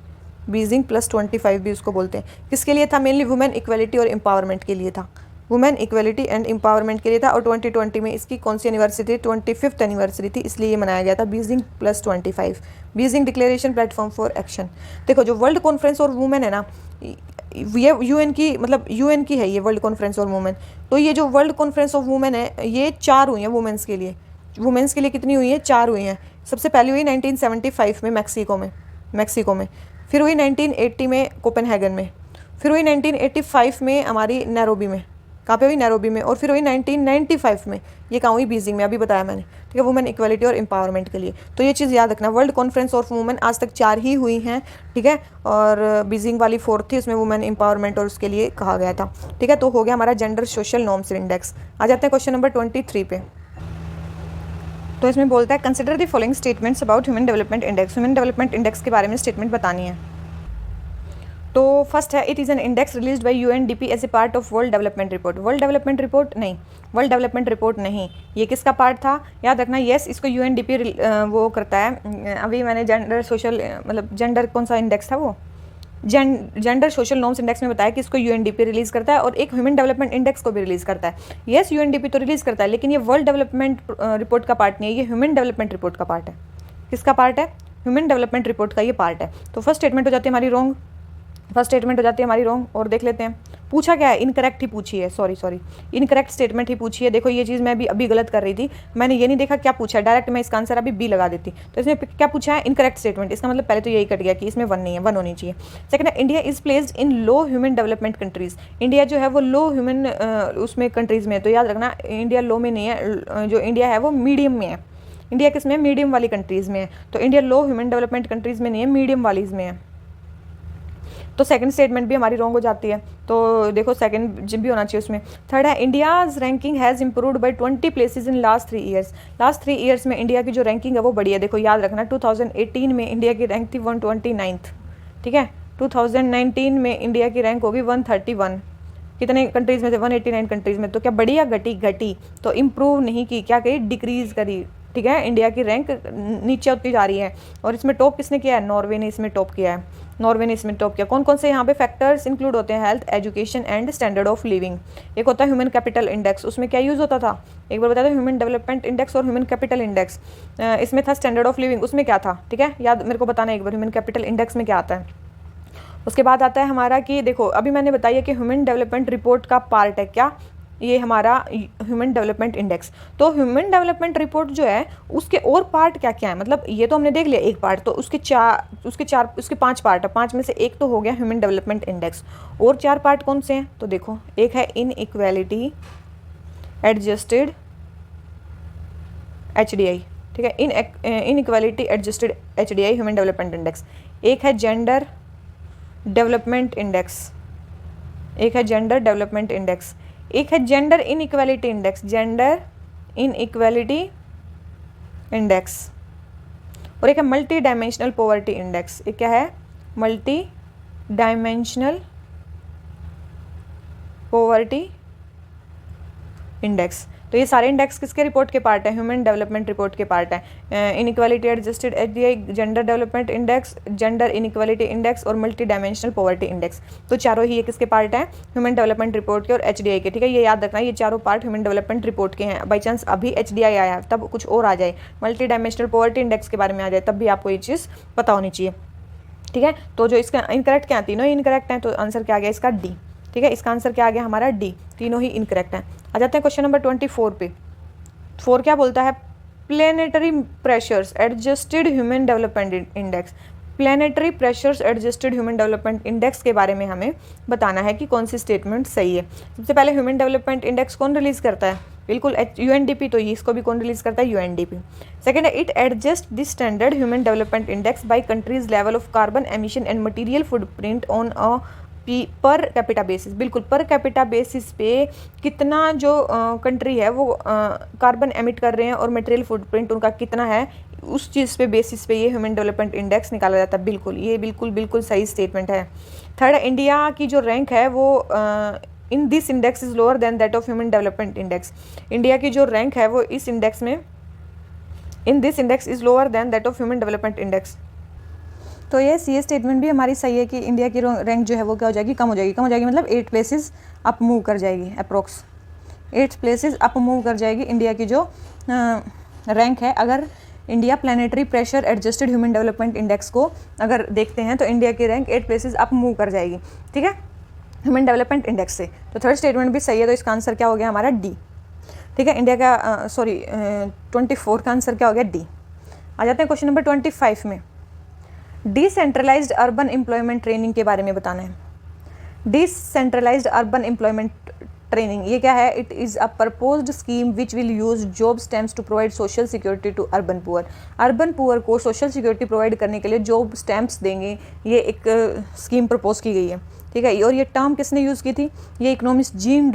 बीजिंग +25 भी उसको बोलते हैं। किसके लिए था? मेनली वुमेन इक्वालिटी और एम्पावरमेंट के लिए था, वुमेन इक्वालिटी एंड एम्पावरमेंट के लिए था। और 2020 में इसकी कौन सी एनिवर्सरी थी? 25th एनिवर्सरी थी, इसलिए ये मनाया गया था Beijing +25, Beijing declaration platform for action. देखो जो वर्ल्ड कॉन्फ्रेंस और वुमेन है ना, ये यूएन की, मतलब यूएन की है ये वर्ल्ड कॉन्फ्रेंस और वुमेन। तो ये जो वर्ल्ड कॉन्फ्रेंस ऑफ वुमेन है ये 4 हुई हैं वुमेन्स के लिए। वुमेन्स के लिए कितनी हुई है? 4 हुई हैं। सबसे पहली हुई 1975 में मैक्सिको में, फिर हुई 1980 में कोपेनहेगन में, फिर हुई 1985 में हमारी नैरोबी में। कहाँ पे हुई? नैरोबी में। और फिर हुई 1995 में, ये कहाँ हुई? बीजिंग में, अभी बताया मैंने। ठीक है, वुमेन इक्वालिटी और एम्पावरमेंट के लिए। तो ये चीज़ याद रखना, वर्ल्ड कॉन्फ्रेंस ऑफ वुमेन आज तक 4 ही हुई हैं। ठीक है, और बीजिंग वाली 4th थी, उसमें वुमेन एम्पावरमेंट और उसके लिए कहा गया था। ठीक है, तो हो गया हमारा जेंडर सोशल नॉर्म्स इंडेक्स। आ जाते हैं क्वेश्चन नंबर 23 पे। तो इसमें बोलता है consider the following statements about human development index. Human development index के बारे में स्टेटमेंट बतानी है। तो फर्स्ट है, it is an index released by UNDP as a part of world development report. World development report नहीं, ये किसका पार्ट था? याद रखना, यस इसको यूएनडीपी वो करता है। अभी मैंने जेंडर सोशल मतलब जेंडर कौन सा इंडेक्स था वो, जेंडर सोशल नॉर्म्स इंडेक्स में बताया कि इसको यूएनडीपी रिलीज़ करता है, और एक ह्यूमन डेवलपमेंट इंडेक्स को भी रिलीज़ करता है। यस यूएनडीपी तो रिलीज़ करता है, लेकिन ये वर्ल्ड डेवलपमेंट रिपोर्ट का पार्ट नहीं है, ये ह्यूमन डेवलपमेंट रिपोर्ट का पार्ट है। किसका पार्ट है? ह्यूमन डेवलपमेंट रिपोर्ट का ये पार्ट है। तो फर्स्ट स्टेटमेंट हो जाती है हमारी रॉन्ग, और देख लेते हैं पूछा क्या है। इनकरेक्ट ही पूछी है, सॉरी इनकरेक्ट स्टेटमेंट ही पूछी है। देखो ये चीज़ मैं भी अभी गलत कर रही थी, मैंने ये नहीं देखा क्या पूछा है, डायरेक्ट मैं इसका आंसर अभी बी लगा देती। तो इसमें क्या पूछा है? Incorrect statement. इसका मतलब पहले तो यही कट गया कि इसमें 1 नहीं है, 1 होनी चाहिए। सेकंड है, India is placed in low human development countries. India जो है वो लो ह्यूमन उसमें कंट्रीज़ में है। तो याद रखना इंडिया लो में नहीं है, जो इंडिया है वो मीडियम में है। इंडिया किस में? मीडियम वाली कंट्रीज़ में है। तो इंडिया लो ह्यूमन डेवलपमेंट कंट्रीज़ में नहीं है, मीडियम वालीज़ में है। तो सेकंड स्टेटमेंट भी हमारी रॉन्ग हो जाती है। तो देखो सेकंड जिम भी होना चाहिए उसमें। थर्ड है, India's ranking has improved by 20 places in last 3 years. Last 3 years में इंडिया की जो रैंकिंग है वो बढ़ी है। देखो याद रखना 2018 में इंडिया की रैंक थी 129th। ठीक है, 2019 में इंडिया की रैंक होगी 131। कितने कंट्रीज़ में थे? 189 कंट्रीज़ में। तो क्या बढ़ी या घटी? तो इम्प्रूव नहीं की, क्या करी? डिक्रीज़ करी। ठीक है, इंडिया की रैंक नीचे होती जा रही है। और इसमें टॉप किसने किया है? नॉर्वे ने इसमें टॉप किया है। कौन कौन से यहाँ पे फैक्टर्स इंक्लूड होते हैं? Health, education and standard of living. एक होता है ह्यूमन कैपिटल इंडेक्स, उसमें क्या यूज़ होता था? एक बार बता दो, ह्यूमन डेवलपमेंट इंडेक्स और ह्यूमन कैपिटल इंडेक्स। इसमें था स्टैंडर्ड ऑफ लिविंग, उसमें क्या था? ठीक है, याद मेरे को बताना एक बार, ह्यूमन कैपिटल इंडेक्स में क्या आता है? उसके बाद आता है हमारा कि देखो अभी मैंने बताया कि ह्यूमन डेवलपमेंट रिपोर्ट का पार्ट है क्या, ये हमारा ह्यूमन डेवलपमेंट इंडेक्स। तो ह्यूमन डेवलपमेंट रिपोर्ट जो है उसके और पार्ट क्या क्या है, मतलब ये तो हमने देख लिया एक पार्ट, तो उसके 5 पार्ट है, 5 में से एक तो हो गया ह्यूमन डेवलपमेंट इंडेक्स। और 4 पार्ट कौन से हैं, तो देखो एक है इन इक्वेलिटी एडजस्टेड HDI, ठीक है, इन equality adjusted HDI human development index. एक है जेंडर डेवलपमेंट इंडेक्स, एक है जेंडर डेवलपमेंट इंडेक्स, एक है gender in equality index, gender in equality index, और एक है मल्टी डायमेंशनल पॉवर्टी इंडेक्स। एक क्या है, मल्टी डायमेंशनल पॉवर्टी इंडेक्स। तो ये सारे इंडेक्स किसके रिपोर्ट के पार्ट है, ह्यूमन डेवलपमेंट रिपोर्ट के पार्ट है। Inequality adjusted HDI, gender development index, gender inequality index और मल्टी डायमेंशनल पॉवर्टी इंडेक्स। तो चारों ही ये किसके पार्ट हैं, ह्यूमन डेवलपमेंट रिपोर्ट के और HDI के, ठीक है। ये याद रखना, ये चारों पार्ट ह्यूमन डेवलपमेंट रिपोर्ट के हैं। बाई चांस अभी HDI आया है तब कुछ और आ जाए, मल्टी डायमेंशनल पॉवर्टी इंडेक्स के बारे में आ जाए, तब भी आपको ये चीज़ पता होनी चाहिए, ठीक है। तो जो इसका इनकरेक्ट क्या, तीनों ही इनकरेक्ट हैं, तो आंसर क्या आ गया इसका डी, ठीक है। इसका आंसर क्या आ गया हमारा डी, तीनों ही इनकरेक्ट हैं। आ जाते हैं क्वेश्चन नंबर 24 पे। 4 क्या बोलता है, planetary pressures adjusted human development index. Planetary pressures adjusted human development index के बारे में हमें बताना है कि कौन सी स्टेटमेंट सही है। सबसे पहले ह्यूमन डेवलपमेंट इंडेक्स कौन रिलीज करता है, बिल्कुल UNDP, तो इसको भी कौन रिलीज करता है, UNDP। सेकेंड है it adjust the standard human development index bye countries level of carbon emission and material footprint on a per capita basis. बिल्कुल, पर कैपिटा बेसिस पे कितना जो कंट्री है वो कार्बन एमिट कर रहे हैं और मटेरियल फुटप्रिंट उनका कितना है, उस चीज़ पे बेसिस पे ये ह्यूमन डेवलपमेंट इंडेक्स निकाला जाता है। बिल्कुल, ये बिल्कुल सही स्टेटमेंट है। थर्ड, इंडिया की जो रैंक है वो in this index is lower than that of human development index. India की जो रैंक है वो इस इंडेक्स में, in this index is lower than that of human development index. तो ये स्टेटमेंट भी हमारी सही है कि इंडिया की रैंक जो है वो क्या हो जाएगी, कम हो जाएगी, मतलब 8 प्लेसेस अप मूव कर जाएगी, अप्रोक्स 8 प्लेसेस अप मूव कर जाएगी इंडिया की जो रैंक है। अगर India planetary pressure adjusted human development index को अगर देखते हैं तो इंडिया की रैंक 8 प्लेसेस अप मूव कर जाएगी, ठीक है, ह्यूमन डेवलपमेंट इंडेक्स से। तो थर्ड स्टेटमेंट भी सही है, तो इसका आंसर क्या हो गया हमारा डी, ठीक है। इंडिया का 24 का आंसर क्या हो गया डी। आ जाते हैं क्वेश्चन नंबर 25 में। डिसेंट्रलाइज्ड अर्बन एम्प्लॉयमेंट ट्रेनिंग के बारे में बताना है। डिसेंट्रलाइज्ड अर्बन एम्प्लॉयमेंट ट्रेनिंग ये क्या है, it is a proposed scheme which will use job stamps to provide social security to urban poor. Urban poor को सोशल सिक्योरिटी प्रोवाइड करने के लिए जॉब स्टैम्प्स देंगे, ये एक स्कीम प्रपोज की गई है, ठीक है। और ये टर्म किसने यूज़ की थी, ये इकोनॉमिस्ट जीन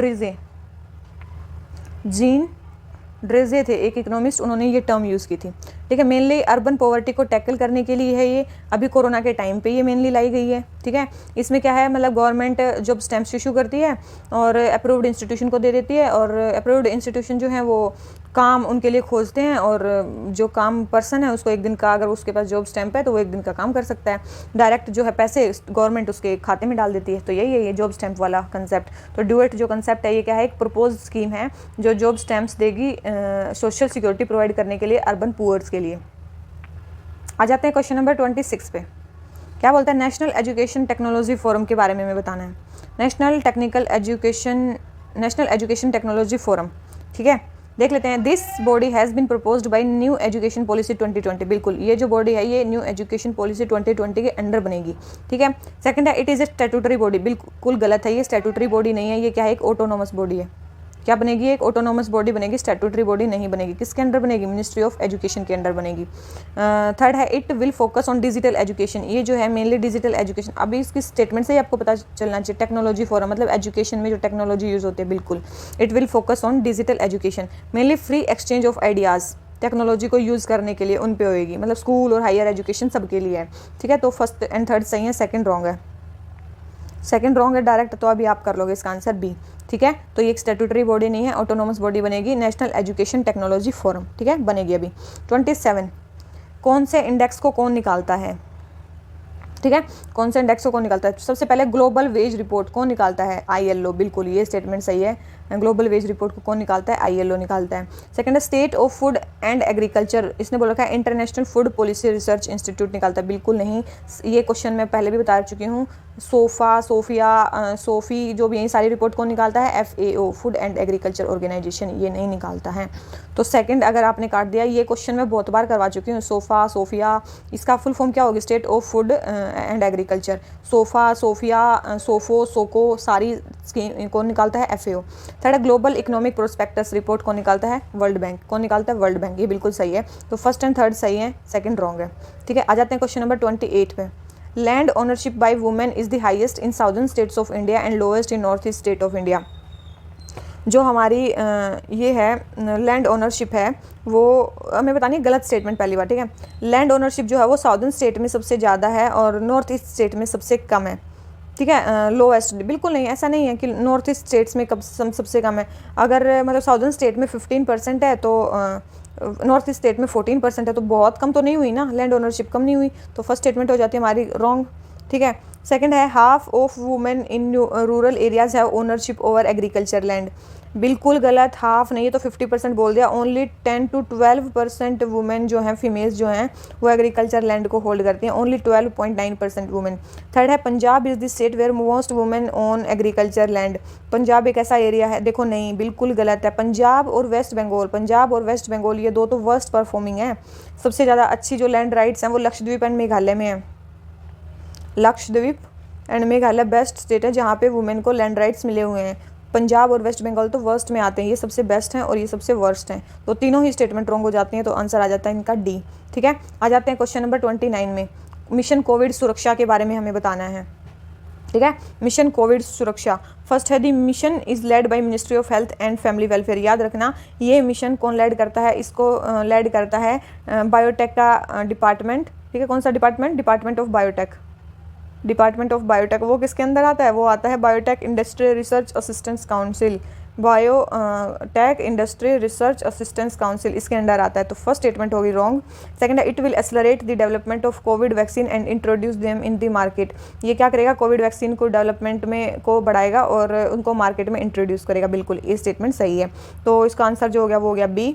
ड्रेजे थे, एक इकोनॉमिस्ट, उन्होंने ये टर्म यूज़ की थी, ठीक है। मेनली अर्बन पॉवर्टी को टैकल करने के लिए है ये, अभी कोरोना के टाइम पे ये मेनली लाई गई है, ठीक है। इसमें क्या है, मतलब गवर्नमेंट जॉब स्टैम्प्स इशू करती है और अप्रूव्ड इंस्टीट्यूशन को दे देती है, और अप्रूव्ड इंस्टीट्यूशन जो है वो काम उनके लिए खोजते हैं, और जो काम पर्सन है उसको एक दिन का, अगर उसके पास जॉब स्टैम्प है तो वो एक दिन का काम कर सकता है। डायरेक्ट जो है पैसे गवर्नमेंट उसके खाते में डाल देती है, तो यही है ये जॉब स्टैम्प वाला कंसेप्ट। तो ड्यूएट जो कंसेप्ट है ये क्या है, एक प्रपोज स्कीम है जो जॉब स्टैम्प्स देगी सोशल सिक्योरिटी प्रोवाइड करने के लिए अर्बन पुअर्स के लिए। आ जाते हैं क्वेश्चन नंबर 26 पे। क्या बोलता है, नेशनल एजुकेशन टेक्नोलॉजी फोरम के बारे में हमें बताना है। नेशनल एजुकेशन टेक्नोलॉजी फोरम, ठीक है, देख लेते हैं। This body has been proposed by new education policy 2020। बिल्कुल, ये जो बॉडी है ये न्यू एजुकेशन पॉलिसी 2020 के अंडर बनेगी, ठीक है। सेकंड है, it is A statutory body. बिल्कुल गलत है, ये स्टैट्यूटरी बॉडी नहीं है, ये क्या है, एक ऑटोनोमस बॉडी है। क्या बनेगी, एक ऑटोनोमस बॉडी बनेगी, स्टैट्यूटरी बॉडी नहीं बनेगी। किसके अंडर बनेगी, मिनिस्ट्री ऑफ एजुकेशन के अंडर बनेगी। थर्ड है, it will focus on digital education. ये जो है मेनली डिजिटल एजुकेशन, अभी इसकी स्टेटमेंट से ही आपको पता चलना चाहिए। टेक्नोलॉजी फोरम मतलब एजुकेशन में जो टेक्नोलॉजी यूज़ होती है, बिल्कुल। It will focus on digital education, mainly free exchange of ideas, technology को यूज़ करने के लिए उन पे होएगी, मतलब स्कूल और हायर एजुकेशन सबके लिए है, ठीक है। तो फर्स्ट एंड थर्ड सही है, सेकंड रॉन्ग है, सेकंड रॉन्ग है डायरेक्ट, तो अभी आप कर लोगे इसका आंसर बी, ठीक है। तो ये एक स्टैट्यूटरी बॉडी नहीं है, ऑटोनोमस बॉडी बनेगी, नेशनल एजुकेशन टेक्नोलॉजी फोरम, ठीक है, बनेगी अभी। 27, कौन से इंडेक्स को कौन निकालता है, ठीक है। कौन से इंडेक्स को कौन निकालता है? सबसे पहले ग्लोबल वेज रिपोर्ट कौन निकालता है? ILO, बिल्कुल ये स्टेटमेंट सही है। ग्लोबल वेज रिपोर्ट को कौन निकालता है? ILO निकालता है। सेकंड है state of food and agriculture, इसने बोला है international food policy research institute निकालता है, बिल्कुल नहीं। ये क्वेश्चन मैं पहले भी बता चुकी हूँ। सोफी जो भी यही सारी रिपोर्ट कौन निकालता है? FAO, food and agriculture organisation, ये नहीं निकालता है। तो सेकंड अगर आपने काट दिया, ये क्वेश्चन मैं बहुत बार करवा चुकी हूँ। सोफिया, इसका फुल फॉर्म क्या होगी? State of food and agriculture. सोफिया, सोको सारी स्कीम कौन निकालता है? FAO। थर्ड है ग्लोबल इकोनॉमिक प्रोस्पेक्टस रिपोर्ट कौन निकालता है? World Bank. कौन निकालता है? World Bank. ये बिल्कुल सही है। तो फर्स्ट एंड थर्ड सही है, सेकंड रॉन्ग है। ठीक है, आ जाते हैं क्वेश्चन नंबर 28 पे। Land ownership by women is the highest in southern states of India and lowest in north east state of India. जो हमारी ये है लैंड ओनरशिप है, वो हमें बतानी है गलत स्टेटमेंट पहली बार। ठीक है, लैंड ओनरशिप जो है वो साउदर्न स्टेट में सबसे ज़्यादा है और नॉर्थ ईस्ट स्टेट में सबसे कम है। ठीक है, लोएस्ट बिल्कुल नहीं, ऐसा नहीं है कि नॉर्थ ईस्ट स्टेट्स में कब सबसे कम है। अगर मतलब साउदर्न स्टेट में 15% है तो नॉर्थ ईस्ट स्टेट में 14% है, तो बहुत कम तो नहीं हुई ना, लैंड ओनरशिप कम नहीं हुई, तो फर्स्ट स्टेटमेंट हो जाती है हमारी रॉन्ग। ठीक है, सेकंड है half of women in rural areas have ownership over agriculture land, बिल्कुल गलत। हाफ नहीं है तो 50% बोल दिया। ओनली 10 to 12% वुमेन जो हैं, फीमेल्स जो हैं, वो एग्रीकल्चर लैंड को होल्ड करती हैं। Only 12.9% women. थर्ड है Punjab is the state where most women own agriculture land, Punjab एक ऐसा एरिया है, देखो नहीं, बिल्कुल गलत है। पंजाब और वेस्ट बंगाल ये दो तो वर्स्ट परफॉर्मिंग है। सबसे ज़्यादा अच्छी जो लैंड राइट्स हैं वो लक्षद्वीप एंड मेघालय में है। Lakshadweep and Meghalaya best state है जहाँ पे वुमेन को लैंड राइट्स मिले हुए हैं। पंजाब और वेस्ट बंगाल तो वर्स्ट में आते हैं, ये सबसे बेस्ट हैं और ये सबसे वर्स्ट हैं, तो तीनों ही स्टेटमेंट रॉन्ग हो जाती हैं, तो आंसर आ जाता है इनका D। ठीक है, आ जाते हैं क्वेश्चन नंबर 29 में। मिशन कोविड सुरक्षा के बारे में हमें बताना है। ठीक है, मिशन कोविड सुरक्षा फर्स्ट है the mission is led by ministry of health and family welfare. याद रखना ये मिशन कौन लेड करता है? इसको लेड करता है बायोटेक का डिपार्टमेंट। ठीक है, कौन सा डिपार्टमेंट? Department of biotech. वो किसके अंदर आता है? वो आता है biotech industry research assistance council, biotech industry research assistance council, इसके अंडर आता है, तो फर्स्ट स्टेटमेंट होगी रॉन्ग। सेकंड है it will accelerate the development of Covid vaccine and introduce them in the market. ये क्या करेगा? कोविड वैक्सीन को डेवलपमेंट में को बढ़ाएगा और उनको मार्केट में इंट्रोड्यूस करेगा, बिल्कुल ये स्टेटमेंट सही है। तो इसका आंसर जो हो गया वो हो गया B।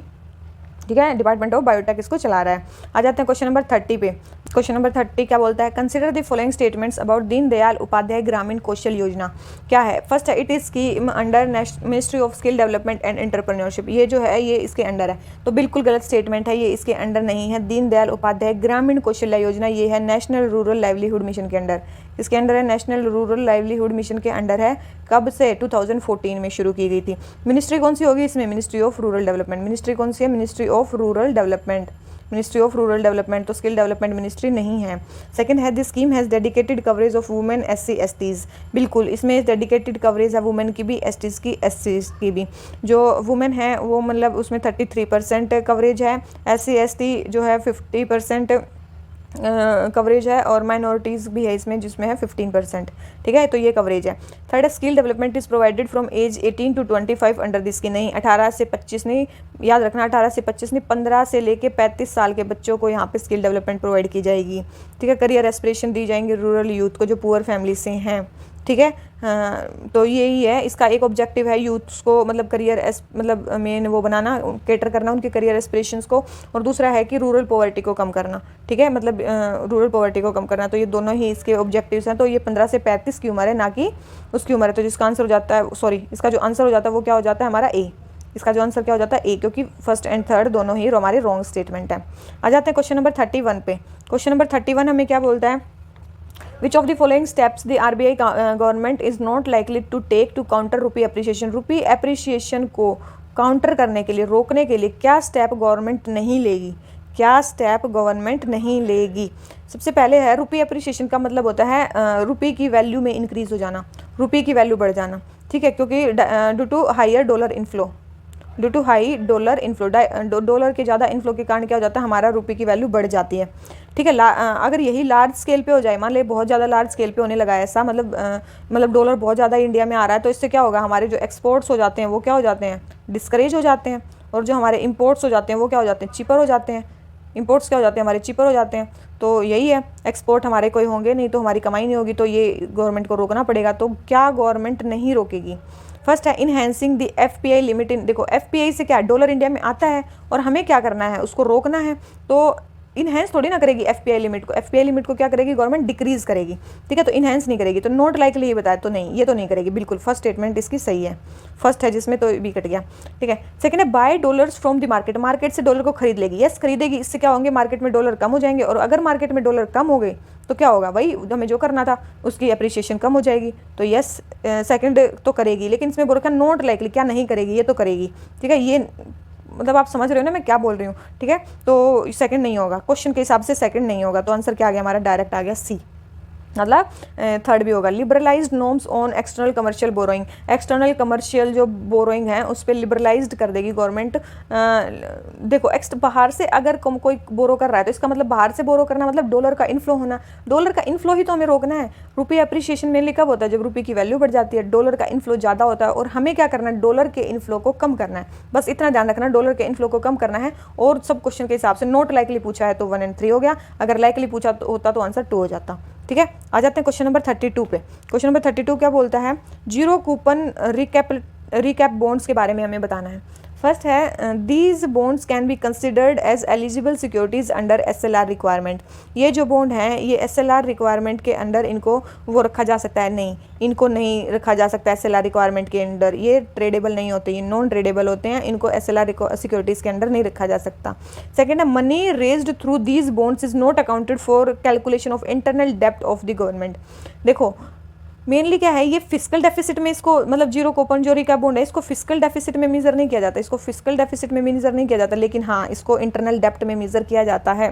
ठीक है, डिपार्टमेंट ऑफ बायोटेक इसको चला रहा है। आ जाते हैं क्वेश्चन नंबर 30 पे। क्वेश्चन नंबर 30 क्या बोलता है? Consider the following statements about Deen Dayal Upadhyay ग्रामीण कौशल योजना। क्या है? फर्स्ट है it is scheme under ministry of skill development and entrepreneurship, ये जो है ये इसके अंडर है, तो बिल्कुल गलत स्टेटमेंट है, ये इसके अंडर नहीं है। दीन दयाल उपाध्याय ग्रामीण कौशल्य योजना ये है नेशनल रूरल लाइवलीहुड मिशन के अंडर, इसके अंडर है, नेशनल रूरल लाइवलीहुड मिशन के अंडर है। कब से? 2014 में शुरू की गई थी। मिनिस्ट्री कौन सी होगी इसमें? Ministry of rural development. Ministry कौन सी है? Ministry of rural development. तो स्किल डेवलपमेंट मिनिस्ट्री नहीं है। सेकंड है the scheme has dedicated coverage of women SC STs, बिल्कुल इसमें डेडिकेटेड कवरेज है वुमेन की भी, STs की, SCs की भी। जो वुमेन है वो मतलब उसमें 33% कवरेज है, SC ST जो है 50% कवरेज है, और माइनॉरिटीज़ भी है इसमें जिसमें है 15%। ठीक है, तो ये कवरेज है। थर्ड है skill development is provided from age 18 to 25 under the skin, नहीं 18 से 25 नहीं, याद रखना 18 से 25 नहीं, 15 से लेके 35 साल के बच्चों को यहाँ पे स्किल डेवलपमेंट प्रोवाइड की जाएगी। ठीक है, करियर एस्पिरेशन दी जाएंगी रूरल यूथ को जो पुअर फैमिली से हैं। ठीक है, तो यही है इसका एक ऑब्जेक्टिव है, यूथ्स को मतलब करियर मतलब मेन वो बनाना, कैटर करना उनके करियर एस्पिरेशंस को, और दूसरा है कि रूरल पॉवर्टी को कम करना। ठीक है, मतलब रूरल पॉवर्टी को कम करना, तो ये दोनों ही इसके ऑब्जेक्टिव्स हैं। तो ये 15 से 35 की उम्र है, ना कि उसकी उम्र है, तो जिसका आंसर हो जाता है, सॉरी इसका जो आंसर हो जाता है वो क्या हो जाता है हमारा A। इसका जो आंसर क्या हो जाता है A, क्योंकि फर्स्ट एंड थर्ड दोनों ही हमारे रॉन्ग स्टेटमेंट है। आ जाते हैं क्वेश्चन नंबर 31 पे। क्वेश्चन नंबर 31 हमें क्या बोलता है? Which of the following steps the RBI government is not likely to take to counter rupee appreciation? Rupee appreciation को काउंटर करने के लिए, रोकने के लिए क्या स्टेप गवर्नमेंट नहीं लेगी? क्या स्टेप गवर्नमेंट नहीं लेगी? सबसे पहले है रुपी एप्रिसिएशन का मतलब होता है रुपी की वैल्यू में इंक्रीज हो जाना, रुपी की वैल्यू बढ़ जाना। ठीक है, क्योंकि due to high dollar inflow, dollar के ज़्यादा इन्फ्लो के कारण क्या हो जाता है? हमारा रुपये की वैल्यू बढ़ जाती है। ठीक है, अगर यही लार्ज स्केल पे हो जाए, मान ले बहुत ज़्यादा लार्ज स्केल पे होने लगा है ऐसा, मतलब डॉलर बहुत ज़्यादा इंडिया में आ रहा है, तो इससे क्या होगा? हमारे जो एक्सपोर्ट्स हो जाते हैं वो क्या हो जाते हैं? डिस्करेज हो जाते हैं, और जो हमारे इंपोर्ट्स हो जाते हैं वो क्या हो जाते हैं? चीपर हो जाते हैं। इंपोर्ट्स क्या हो जाते हैं हमारे, चीपर हो जाते हैं। तो यही है, एक्सपोर्ट हमारे कोई होंगे नहीं तो हमारी कमाई नहीं होगी, तो ये गवर्नमेंट को रोकना पड़ेगा। तो क्या गवर्नमेंट नहीं रोकेगी? फर्स्ट है enhancing the FPI limit in, देखो एफपीआई से क्या है, डॉलर इंडिया में आता है और हमें क्या करना है, उसको रोकना है। तो इनहेंस थोड़ी ना करेगी एफपीआई लिमिट को, एफपीआई लिमिट को क्या करेगी गवर्नमेंट, डिक्रीज करेगी, ठीक है। तो इनहेंस नहीं करेगी, तो नॉट लाइकली ये बताया, तो नहीं, ये तो नहीं करेगी बिल्कुल। फर्स्ट स्टेटमेंट इसकी सही है, फर्स्ट है जिसमें तो बी कट गया, ठीक है। सेकंड है buy dollars from the market, market से डॉलर को खरीद लेगी, यस खरीदेगी, इससे क्या होंगे, मार्केट में डॉलर कम हो जाएंगे, और अगर मार्केट में डॉलर कम हो गए तो क्या होगा, वही हमें जो करना था, उसकी अप्रिसिएशन कम हो जाएगी। तो यस सेकंड तो करेगी, लेकिन इसमें बोल रखा नॉट लाइकली, क्या नहीं करेगी, ये तो करेगी, ठीक है। ये मतलब आप समझ रहे हो ना मैं क्या बोल रही हूँ, ठीक है। तो सेकंड नहीं होगा, क्वेश्चन के हिसाब से सेकंड नहीं होगा, तो आंसर क्या आ गया हमारा, डायरेक्ट आ गया सी, मतलब थर्ड भी होगा। Liberalised norms on external commercial borrowing, external commercial जो बोरोइंग है उस पर लिबरलाइज्ड कर देगी गवर्नमेंट। देखो बाहर से अगर कोई बोरो कर रहा है तो इसका मतलब बाहर से बोरो करना मतलब डॉलर का इनफ्लो होना, डॉलर का इनफ्लो ही तो हमें रोकना है। रुपये अप्रिशिएशन मेनली कब होता है, जब रुपये की वैल्यू बढ़ जाती है, डॉलर का इनफ्लो ज़्यादा होता है, और हमें क्या करना है, डॉलर के इनफ्लो को कम करना है, बस इतना ध्यान रखना, डॉलर के इनफ्लो को कम करना है। और सब क्वेश्चन के हिसाब से नॉट लाइकली पूछा है तो 1 और 3 हो गया, अगर लाइकली पूछा होता तो आंसर 2 हो जाता, ठीक है। आ जाते हैं क्वेश्चन नंबर 32 पे। क्वेश्चन नंबर 32 क्या बोलता है, जीरो कूपन रिकैप बॉन्ड्स के बारे में हमें बताना है। फर्स्ट है these bonds can be considered as eligible securities under SLR requirement, ये जो बॉन्ड हैं ये एसएलआर रिक्वायरमेंट के अंडर इनको वो रखा जा सकता है, नहीं इनको नहीं रखा जा सकता एसएलआर रिक्वायरमेंट के अंडर, ये ट्रेडेबल नहीं होते, ये नॉन ट्रेडेबल होते हैं, इनको एसएलआर सिक्योरिटीज़ के अंडर नहीं रखा जा सकता। सेकेंड है money raised through these bonds is not accounted for calculation of internal depth of the government. देखो मेनली क्या है, ये फिस्कल डेफिसिट में इसको मतलब जीरो कूपन जो रिकैप बॉन्ड है इसको फिस्कल डेफिसिट में मेजर नहीं किया जाता, इसको फिस्कल डेफिसिट में मेजर नहीं किया जाता, लेकिन हाँ इसको इंटरनल डेप्थ में मेजर किया जाता है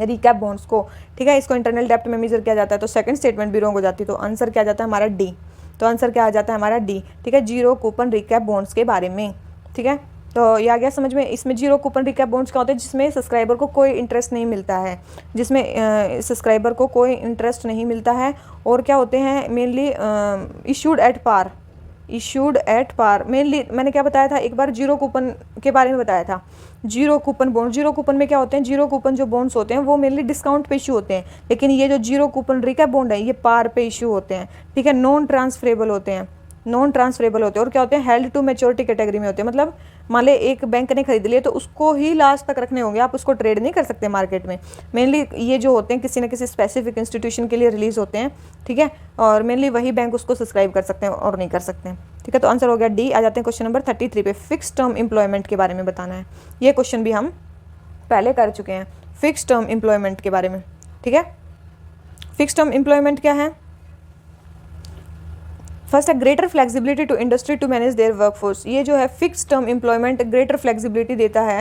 रिकैप बॉन्ड्स को, ठीक है, इसको इंटरनल डेप्थ में मेजर किया जाता है। तो सेकंड स्टेटमेंट भी रॉन्ग हो जाती है, तो आंसर क्या आ जाता है हमारा डी, तो आंसर क्या आ जाता है हमारा डी, ठीक है, जीरो कूपन रिकैप बॉन्ड्स के बारे में, ठीक है। तो ये आ गया समझ में। इसमें जीरो कूपन रिकैप बॉन्ड्स क्या होते हैं, जिसमें सब्सक्राइबर को कोई इंटरेस्ट नहीं मिलता है, जिसमें सब्सक्राइबर को कोई इंटरेस्ट नहीं मिलता है, और क्या होते हैं mainly issued at par, issued at par. Mainly मैंने क्या बताया था एक बार, जीरो कूपन के बारे में बताया था, zero coupon bond, zero coupon में क्या होते हैं, जीरो कूपन जो बॉन्ड्स होते हैं वो मेनली डिस्काउंट पे इशू होते हैं, लेकिन ये जो जीरो कूपन रिकैप बॉन्ड है ये पार पे इशू होते हैं, ठीक है, नॉन ट्रांसफरेबल होते हैं, नॉन ट्रांसफरेबल होते हैं, और क्या होते हैं हेल्ड टू मैच्योरिटी कैटेगरी में होते हैं, मतलब मान ले एक बैंक ने खरीद लिए तो उसको ही लास्ट तक रखने होंगे, आप उसको ट्रेड नहीं कर सकते मार्केट में। मेनली ये जो होते हैं किसी न किसी स्पेसिफिक इंस्टीट्यूशन के लिए रिलीज होते हैं, ठीक है, और मेनली वही बैंक उसको सब्सक्राइब कर सकते हैं और नहीं कर सकते हैं, ठीक है। तो आंसर हो गया डी। आ जाते हैं क्वेश्चन नंबर 33 पे, फिक्स टर्म एम्प्लॉयमेंट के बारे में बताना है। ये क्वेश्चन भी हम पहले कर चुके हैं, फिक्स टर्म एम्प्लॉयमेंट के बारे में, ठीक है। फिक्स टर्म एम्प्लॉयमेंट क्या है, फर्स्ट है greater flexibility to industry to manage their workforce, ये जो है fix term employment greater flexibility देता है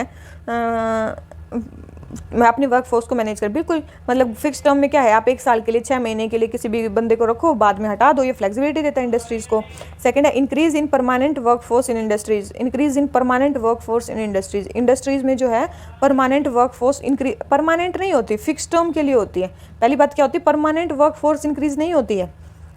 मैं अपनी वर्कफोर्स को मैनेज कर, बिल्कुल मतलब फिक्स टर्म में क्या है, आप 1 साल के लिए 6 महीने के लिए किसी भी बंदे को रखो, बाद में हटा दो, ये फ्लेक्सिबिलिटी देता है इंडस्ट्रीज़ को। सेकंड है increase in permanent workforce in industries, increase in permanent workforce in industries, industries में जो है परमानेंट वर्कफोर्स इंक्रीज, परमानेंट नहीं होती, फिक्स टर्म के लिए होती है। पहली बात क्या होती है, परमानेंट वर्कफोर्स इंक्रीज नहीं होती है,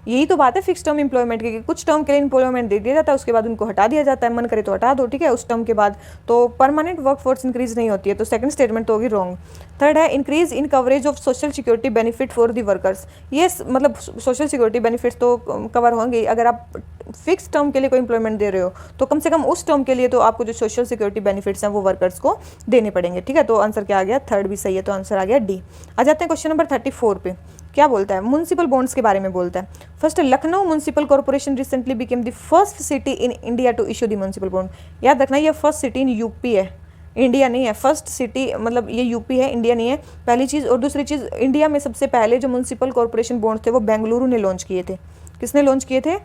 यही तो बात है फिक्स टर्म एम्प्लॉयमेंट की, कुछ टर्म के लिए एम्प्लॉयमेंट दे दिया जाता है, उसके बाद उनको हटा दिया जाता है, मन करे तो हटा दो, ठीक है, उस टर्म के बाद, तो परमानेंट वर्कफोर्स इंक्रीज नहीं होती है, तो सेकंड स्टेटमेंट तो होगी रॉन्ग। थर्ड है increase in coverage of social security benefit for the workers, ये मतलब सोशल सिक्योरिटी बेनिफिट्स तो कवर होंगे, अगर आप फिक्स टर्म के लिए कोई एम्प्लॉयमेंट दे रहे हो तो कम से कम उस टर्म के लिए तो आपको जो सोशल सिक्योरिटी बेनिफिट्स हैं वो वर्कर्स को देने पड़ेंगे, ठीक है। तो आंसर क्या आ गया, थर्ड भी सही है, तो आंसर आ गया डी। आ जाते हैं क्वेश्चन नंबर 34 पे, क्या बोलता है, म्युनिसिपल बॉन्ड्स के बारे में बोलता है। First Lucknow municipal corporation recently became the first city in India to issue the municipal bond, याद रखना ये फर्स्ट सिटी इन यूपी है, इंडिया नहीं है, फर्स्ट सिटी मतलब ये यूपी है, इंडिया नहीं है, पहली चीज़। और दूसरी चीज़, इंडिया में सबसे पहले जो म्युनिसिपल कॉर्पोरेशन बॉन्ड थे वो बेंगलुरु ने लॉन्च किए थे, किसने लॉन्च किए थे,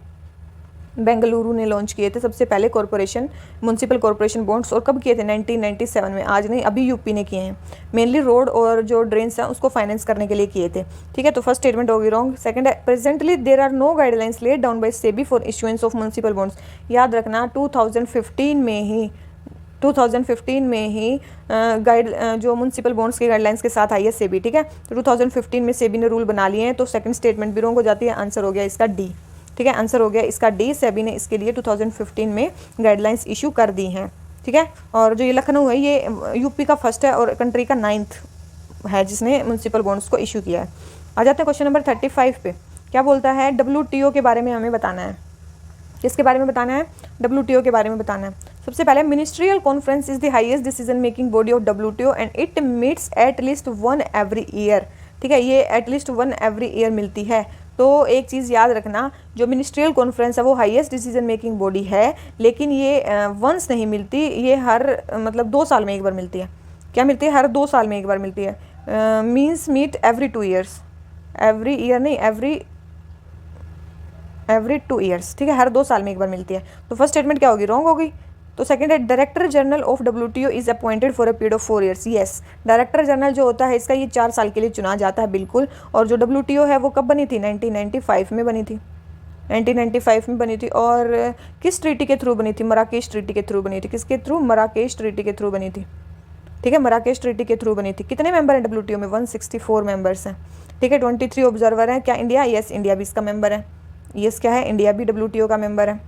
बेंगलुरु ने लॉन्च किए थे सबसे पहले कॉर्पोरेशन म्युनिसिपल कॉर्पोरेशन बॉन्ड्स, और कब किए थे 1997 में, आज नहीं, अभी यूपी ने किए हैं, मेनली रोड और जो ड्रेन्स हैं उसको फाइनेंस करने के लिए किए थे, ठीक है। तो फर्स्ट स्टेटमेंट होगी रॉन्ग। सेकंड है presently there are no guidelines laid down by SEBI for issuance of municipal bonds, याद रखना 2015 में ही जो म्युनिसिपल बॉन्ड्स की गाइडलाइंस के साथ आई है सेबी, ठीक है। तो 2015 में सेबी ने रूल बना लिए हैं, तो सेकंड स्टेटमेंट भी रॉन्ग हो जाती है, आंसर हो गया इसका डी, ठीक है, आंसर हो गया इसका डी, सेबी ने इसके लिए 2015 में गाइडलाइंस इशू कर दी हैं, ठीक है। और जो ये लखनऊ है ये यूपी का फर्स्ट है और कंट्री का 9th है जिसने म्युनिसिपल बॉन्ड्स को इशू किया है। आ जाते हैं क्वेश्चन नंबर 35 पे। क्या बोलता है, WTO के बारे में हमें बताना है। किसके बारे में बताना है, WTO के बारे में बताना है। सबसे पहले ministerial conference is the highest decision making body of WTO and it meets at least 1 every year. ठीक है, ये एट लीस्ट 1 एवरी ईयर मिलती है। तो एक चीज़ याद रखना, जो मिनिस्ट्रियल कॉन्फ्रेंस है वो हाईएस्ट डिसीजन मेकिंग बॉडी है, लेकिन ये वंस नहीं मिलती, ये हर मतलब 2 साल में एक बार मिलती है। क्या मिलती है, हर 2 साल में एक बार मिलती है। Means meet every 2 years, every year नहीं, एवरी 2 ईयर्स। ठीक है, हर 2 साल में एक बार मिलती है। तो फर्स्ट स्टेटमेंट क्या होगी, रॉन्ग होगी। तो सेकंड है director general of WTO is appointed for a period of 4 years. Yes, director general जो होता है इसका ये 4 साल के लिए चुना जाता है, बिल्कुल। और जो WTO है वो कब बनी थी, 1995 में बनी थी, 1995 में बनी थी। और किस ट्रीटी के थ्रू बनी थी, मराकेश ट्रीटी के थ्रू बनी थी। किसके थ्रू, मराकेश ट्रीटी के थ्रू बनी थी। ठीक है, मराकेश ट्रीटी के थ्रू बनी थी। कितने मेंबर हैं WTO में, 164 मेंबर्स हैं। ठीक है, 23 ऑब्जर्वर हैं। क्या इंडिया, यस इंडिया भी इसका मेंबर है। यस क्या है, इंडिया भी WTO का मेंबर है।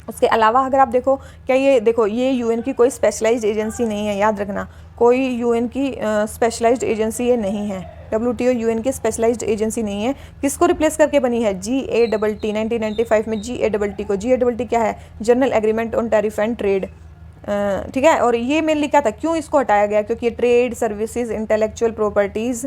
उसके अलावा अगर आप देखो, क्या ये देखो, ये UN की कोई स्पेशलाइज्ड एजेंसी नहीं है, याद रखना, कोई UN की स्पेशलाइज्ड एजेंसी ये नहीं है। WTO UN की स्पेशलाइज्ड एजेंसी नहीं है। किसको रिप्लेस करके बनी है, GATT। 1995 में GATT को, GATT क्या है, general agreement on tariff and trade. ठीक है, और ये मेनली क्या था, क्यों इसको हटाया गया, क्योंकि ये ट्रेड, सर्विसेज, इंटेलेक्चुअल प्रॉपर्टीज़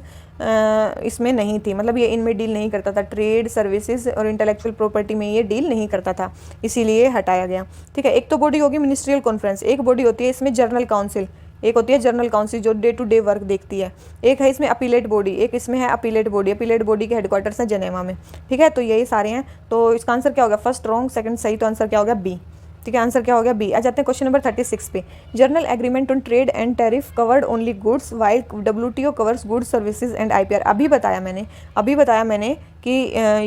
इसमें नहीं थी, मतलब ये इनमें डील नहीं करता था। ट्रेड, सर्विसेज और इंटेलेक्चुअल प्रॉपर्टी में ये डील नहीं करता था, इसीलिए हटाया गया। ठीक है, एक तो बॉडी होगी मिनिस्ट्रियल कॉन्फ्रेंस, एक बॉडी होती है इसमें जनरल काउंसिल, एक होती है जनरल काउंसिल जो डे टू डे वर्क देखती है। एक है इसमें अपीलेट बॉडी, एक इसमें है अपीलेट बॉडी। अपीलेट बॉडी के हेडक्वार्टर्स हैं जनेवा में। ठीक है, तो यही सारे हैं। तो इसका आंसर क्या होगा, फर्स्ट रॉन्ग, सेकंड सही, तो आंसर क्या हो गया, बी। ठीक है, आंसर क्या हो गया, बी। आ जाते हैं क्वेश्चन नंबर 36 पे। General agreement on trade and tariff covered only goods while WTO covers goods services and IPR। अभी बताया मैंने कि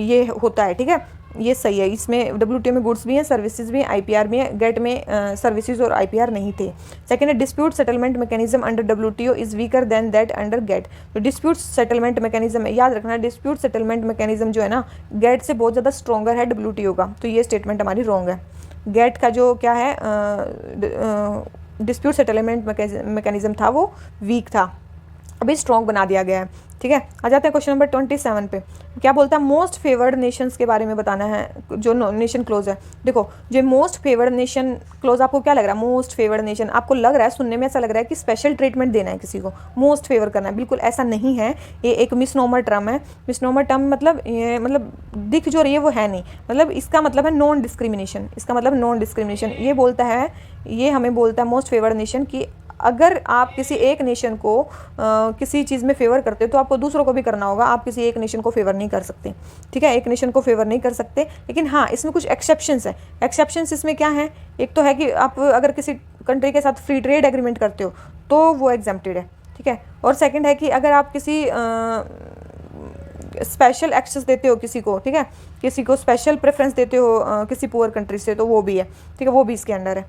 ये होता है। ठीक है, ये सही है। इसमें WTO में गुड्स भी हैं, सर्विसेज भी हैं, IPR भी हैं। गेट में सर्विसेज और IPR नहीं थे। सेकंड है dispute settlement mechanism under WTO is weaker than that under GATT. तो डिस्प्यूट सेटलमेंट मैकेनिज्म, याद रखना, डिस्प्यूट सेटलमेंट मैकेनिज्म जो है ना, गेट से बहुत ज़्यादा स्ट्रॉन्गर है WTO का। तो ये स्टेटमेंट हमारी रॉन्ग है। गेट का जो क्या है डिस्प्यूट सेटलमेंट मैकेनिज्म था वो वीक था, अभी स्ट्रॉन्ग बना दिया गया है। ठीक है, आ जाते हैं क्वेश्चन नंबर 27 पे। क्या बोलता है, मोस्ट फेवर्ड नेशंस के बारे में बताना है, जो नेशन क्लोज है। देखो, जो मोस्ट फेवर्ड नेशन क्लोज, आपको क्या लग रहा है, मोस्ट फेवर्ड नेशन, आपको लग रहा है, सुनने में ऐसा लग रहा है कि स्पेशल ट्रीटमेंट देना है किसी को, मोस्ट फेवर करना है। बिल्कुल ऐसा नहीं है, ये एक मिसनोमर टर्म है। मिसनोमर टर्म मतलब ये मतलब दिख जो रही है वो है नहीं, मतलब इसका मतलब है नॉन डिस्क्रिमिनेशन। इसका मतलब नॉन डिस्क्रिमिनेशन ये बोलता है, ये हमें बोलता है मोस्ट फेवर्ड नेशन की अगर आप किसी एक नेशन को किसी चीज़ में फेवर करते हो तो आपको दूसरों को भी करना होगा। आप किसी एक नेशन को फेवर नहीं कर सकते। ठीक है, एक नेशन को फेवर नहीं कर सकते, लेकिन हाँ इसमें कुछ एक्सेप्शंस है। एक्सेप्शंस इसमें क्या है, एक तो है कि आप अगर किसी कंट्री के साथ फ्री ट्रेड एग्रीमेंट करते हो तो वो एग्जेम्प्टेड है। ठीक है, और सेकंड है कि अगर आप किसी स्पेशल एक्सेस देते हो किसी को, ठीक है, किसी को स्पेशल प्रेफरेंस देते हो किसी पुअर कंट्री से, तो वो भी है। ठीक है, वो भी इसके अंडर है,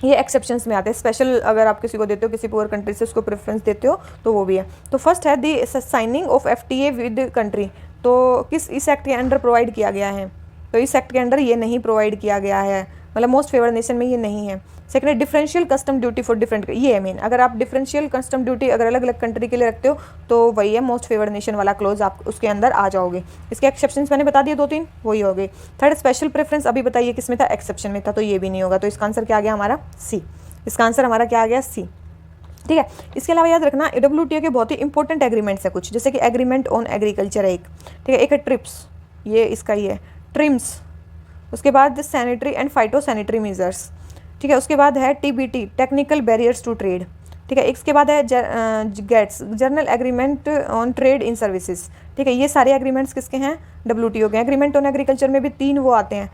ये एक्सेप्शंस में आते हैं। स्पेशल अगर आप किसी को देते हो किसी पुअर कंट्री से, उसको प्रेफरेंस देते हो तो वो भी है। तो फर्स्ट है the signing of FTA with country, तो किस इस एक्ट के अंडर प्रोवाइड किया गया है, तो इस एक्ट के अंडर ये नहीं प्रोवाइड किया गया है, मतलब मोस्ट फेवर्ड नेशन में ये नहीं है। सेकंड है differential custom duty for different, ये है मेन। अगर आप डिफरेंशियल कस्टम ड्यूटी अगर अलग अलग कंट्री के लिए रखते हो तो वही है मोस्ट फेवर्ड नेशन वाला क्लोज, आप उसके अंदर आ जाओगे। इसके एक्सेप्शंस मैंने बता दिए 2-3, वही हो गए। थर्ड स्पेशल प्रेफरेंस, अभी बताइए किस में था, एक्सेप्शन में था, तो ये भी नहीं होगा। तो इसका आंसर क्या आ गया हमारा, सी। इसका आंसर हमारा क्या आ गया, सी। ठीक है, इसके अलावा याद रखना WTO के बहुत ही इंपॉर्टेंट एग्रीमेंट्स है कुछ, जैसे कि एग्रीमेंट ऑन एग्रीकल्चर है एक। ठीक है, एक है ट्रिप्स, ये इसका ही है, ट्रिम्स। उसके बाद sanitary and phytosanitary measures. ठीक है, उसके बाद है TBT, technical barriers to trade. ठीक है, इसके बाद है GATS, general agreement on trade in services. ठीक है, ये सारे एग्रीमेंट्स किसके हैं, WTO के। एग्रीमेंट ऑन एग्रीकल्चर में भी 3 वो आते हैं,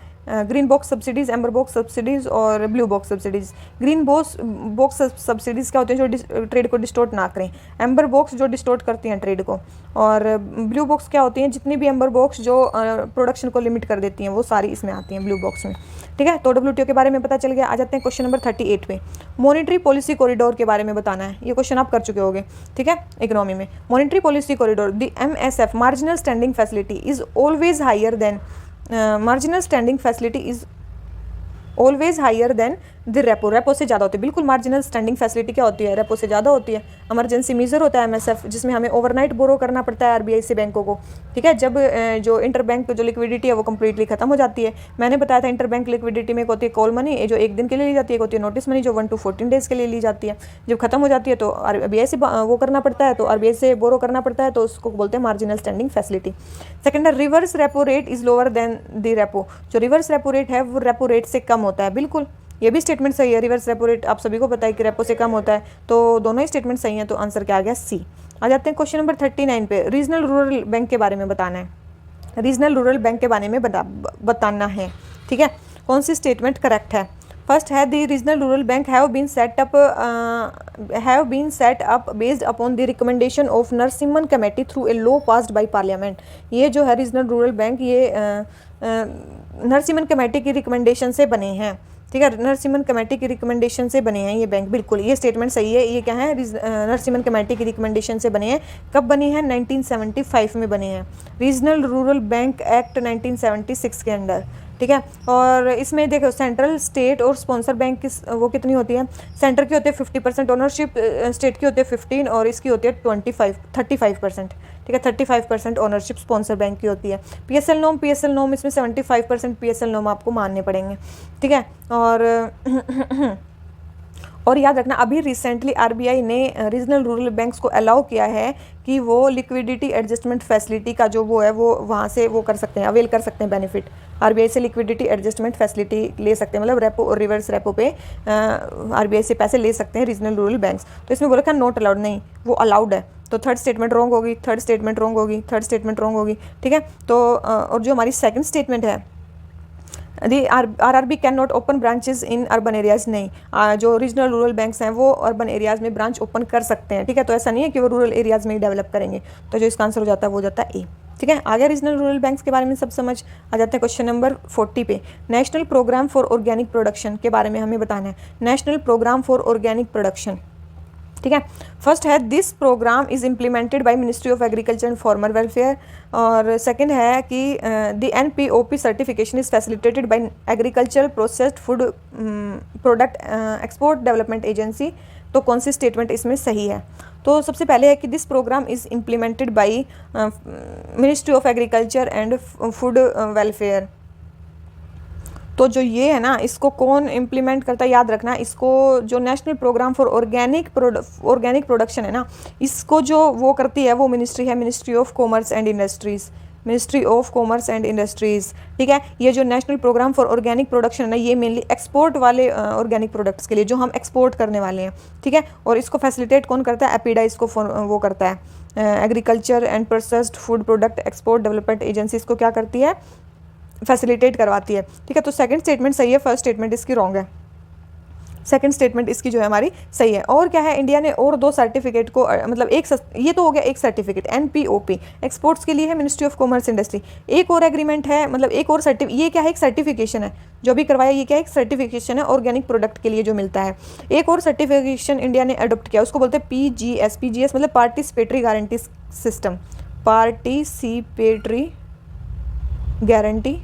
green box subsidies, amber box subsidies और blue box subsidies. Green box subsidies क्या होते हैं, जो ट्रेड को डिस्टोर्ट ना करें। एम्बर बॉक्स जो डिस्टोर्ट करती हैं ट्रेड को, और ब्लू बॉक्स क्या होती हैं, जितनी भी एम्बर बॉक्स जो प्रोडक्शन को लिमिट कर देती हैं, वो सारी इसमें आती हैं ब्लू बॉक्स में। ठीक है, तो WTO के बारे में पता चल गया। आ जाते हैं क्वेश्चन नंबर 38 पे। मॉनेटरी पॉलिसी कॉरिडोर के बारे में बताना है, ये क्वेश्चन आप कर चुके होगे। ठीक है, इकोनॉमी में monetary policy corridor, the MSF marginal standing facility is always higher than, marginal standing facility is always higher than the repo, repo से ज़्यादा होती है। बिल्कुल मार्जिनल स्टैंडिंग फैसिलिटी क्या होती है, रेपो से ज़्यादा होती है। इमरजेंसी मेजर होता है एमएसएफ, जिसमें हमें ओवरनाइट बोरो करना पड़ता है आरबीआई से बैंकों को, ठीक है, जब जो इंटर बैंक जो लिक्विडिटी है वो कंप्लीटली खत्म हो जाती है। मैंने बताया था इंटर बैंक लिक्विडिटी में एक होती है कॉल मनी, जो 1 दिन के लिए ली जाती है, एक होती है नोटिस मनी जो 1 to 14 डेज के लिए ली जाती है। जब खत्म हो जाती है तो आरबीआई से वो करना पड़ता है, तो आरबीआई से बोरो करना पड़ता है, तो उसको बोलते हैं मार्जिनल स्टैंडिंग फैसिलिटी। सेकंड है reverse repo rate is lower than the repo, जो रिवर्स रेपो रेट है वो रेपो रेट से कम होता है। बिल्कुल ये भी स्टेटमेंट सही है, रिवर्स रेपो रेट आप सभी को पता है कि रेपो से कम होता है, तो दोनों ही स्टेटमेंट सही हैं, तो आंसर क्या आ गया सी। आ जाते हैं क्वेश्चन नंबर 39 पे, रीजनल रूरल बैंक के बारे में बताना है, रीजनल रूरल बैंक के बारे में बताना है, ठीक है। कौन सी स्टेटमेंट करेक्ट है? फर्स्ट है the regional rural bank have been set up based upon the recommendation of Narasimham committee through a law passed by parliament. ये जो है रीजनल रूरल बैंक, ये नरसिम्हन कमेटी की रिकमेंडेशन से बने हैं, ठीक है, नरसिम्हन कमेटी की रिकमेंडेशन से बने हैं ये बैंक। बिल्कुल ये स्टेटमेंट सही है। ये क्या है, नरसिम्हन कमेटी की रिकमेंडेशन से बने हैं। कब बनी है? 1975 में बने हैं, रीजनल रूरल बैंक एक्ट 1976 के अंडर, ठीक है। और इसमें देखो सेंट्रल, स्टेट और स्पॉन्सर बैंक की वो कितनी होती है? सेंटर की होती है 50% ओनरशिप, स्टेट की होती है 15 और इसकी होती है 35%, ठीक है। 35% ओनरशिप स्पॉन्सर बैंक की होती है। पीएसएल नॉम इसमें 75% पीएसएल नॉम आपको मानने पड़ेंगे, ठीक है। और याद रखना अभी रिसेंटली आरबीआई ने रीजनल रूरल बैंक्स को अलाउ किया है कि वो लिक्विडिटी एडजस्टमेंट फैसिलिटी का जो वो है वो वहाँ से वो कर सकते हैं, अवेल कर सकते हैं बेनिफिट। आरबीआई से लिक्विडिटी एडजस्टमेंट फैसिलिटी ले सकते हैं, मतलब रेपो और रिवर्स रेपो पे आरबीआई से पैसे ले सकते हैं रीजनल रूरल बैंक्स। तो इसमें बोला नॉट अलाउड, नहीं, वो अलाउड है। तो थर्ड स्टेटमेंट रॉन्ग होगी, थर्ड स्टेटमेंट रॉन्ग होगी, थर्ड स्टेटमेंट रॉन्ग होगी, ठीक है। तो और जो हमारी सेकंड स्टेटमेंट है, the RRB can not open branches in urban areas, नहीं, जो रीजनल रूरल बैंक्स हैं वो अर्बन एरियाज में ब्रांच ओपन कर सकते हैं, ठीक है। तो ऐसा नहीं है कि वो रूरल एरियाज में ही डेवलप करेंगे। तो जो इसका आंसर हो जाता है वो हो जाता है ए, ठीक है। आगे रीजनल रूरल बैंक्स के बारे में सब समझ आ जाता है। क्वेश्चन नंबर 40 पे national programme for organic production के बारे में हमें बताना है। National programme for organic production, ठीक है। फर्स्ट है this programme is implemented by ministry of agriculture and farmer welfare, और सेकंड है कि the NPOP certification is facilitated by agricultural processed food product export development agency. तो कौन सी statement इसमें सही है? तो सबसे पहले है कि this programme is implemented by ministry of agriculture and food welfare. तो जो ये है ना, इसको कौन इम्प्लीमेंट करता है? याद रखना, इसको जो national programme for organic production है ना, इसको जो वो करती है वो मिनिस्ट्री है, ministry of commerce and industries, ministry of commerce and industries, ठीक है। ये जो national programme for organic production है ना, ये मेनली एक्सपोर्ट वाले ऑर्गेनिक प्रोडक्ट्स के लिए, जो हम एक्सपोर्ट करने वाले हैं, ठीक है। और इसको फैसिलिटेट कौन करता है? एपीडा इसको वो करता है, agriculture and processed food product export development agency इसको क्या करती है? फैसिलिटेट करवाती है, ठीक है। तो सेकंड स्टेटमेंट सही है, फर्स्ट स्टेटमेंट इसकी रॉन्ग है। सेकंड स्टेटमेंट इसकी जो है हमारी सही है। और क्या है, इंडिया ने और 2 सर्टिफिकेट को मतलब ये तो हो गया एक सर्टिफिकेट एनपीओपी एक्सपोर्ट्स के लिए है, मिनिस्ट्री ऑफ कॉमर्स इंडस्ट्री। एक और एग्रीमेंट है, मतलब एक और ये क्या है, एक सर्टिफिकेशन है जो भी करवाया, ये क्या है, एक सर्टिफिकेशन है ऑर्गेनिक प्रोडक्ट के लिए जो मिलता है। एक और सर्टिफिकेशन इंडिया ने अडोप्ट किया, उसको बोलते हैं पीजीएस मतलब participatory guarantee system, participatory guarantee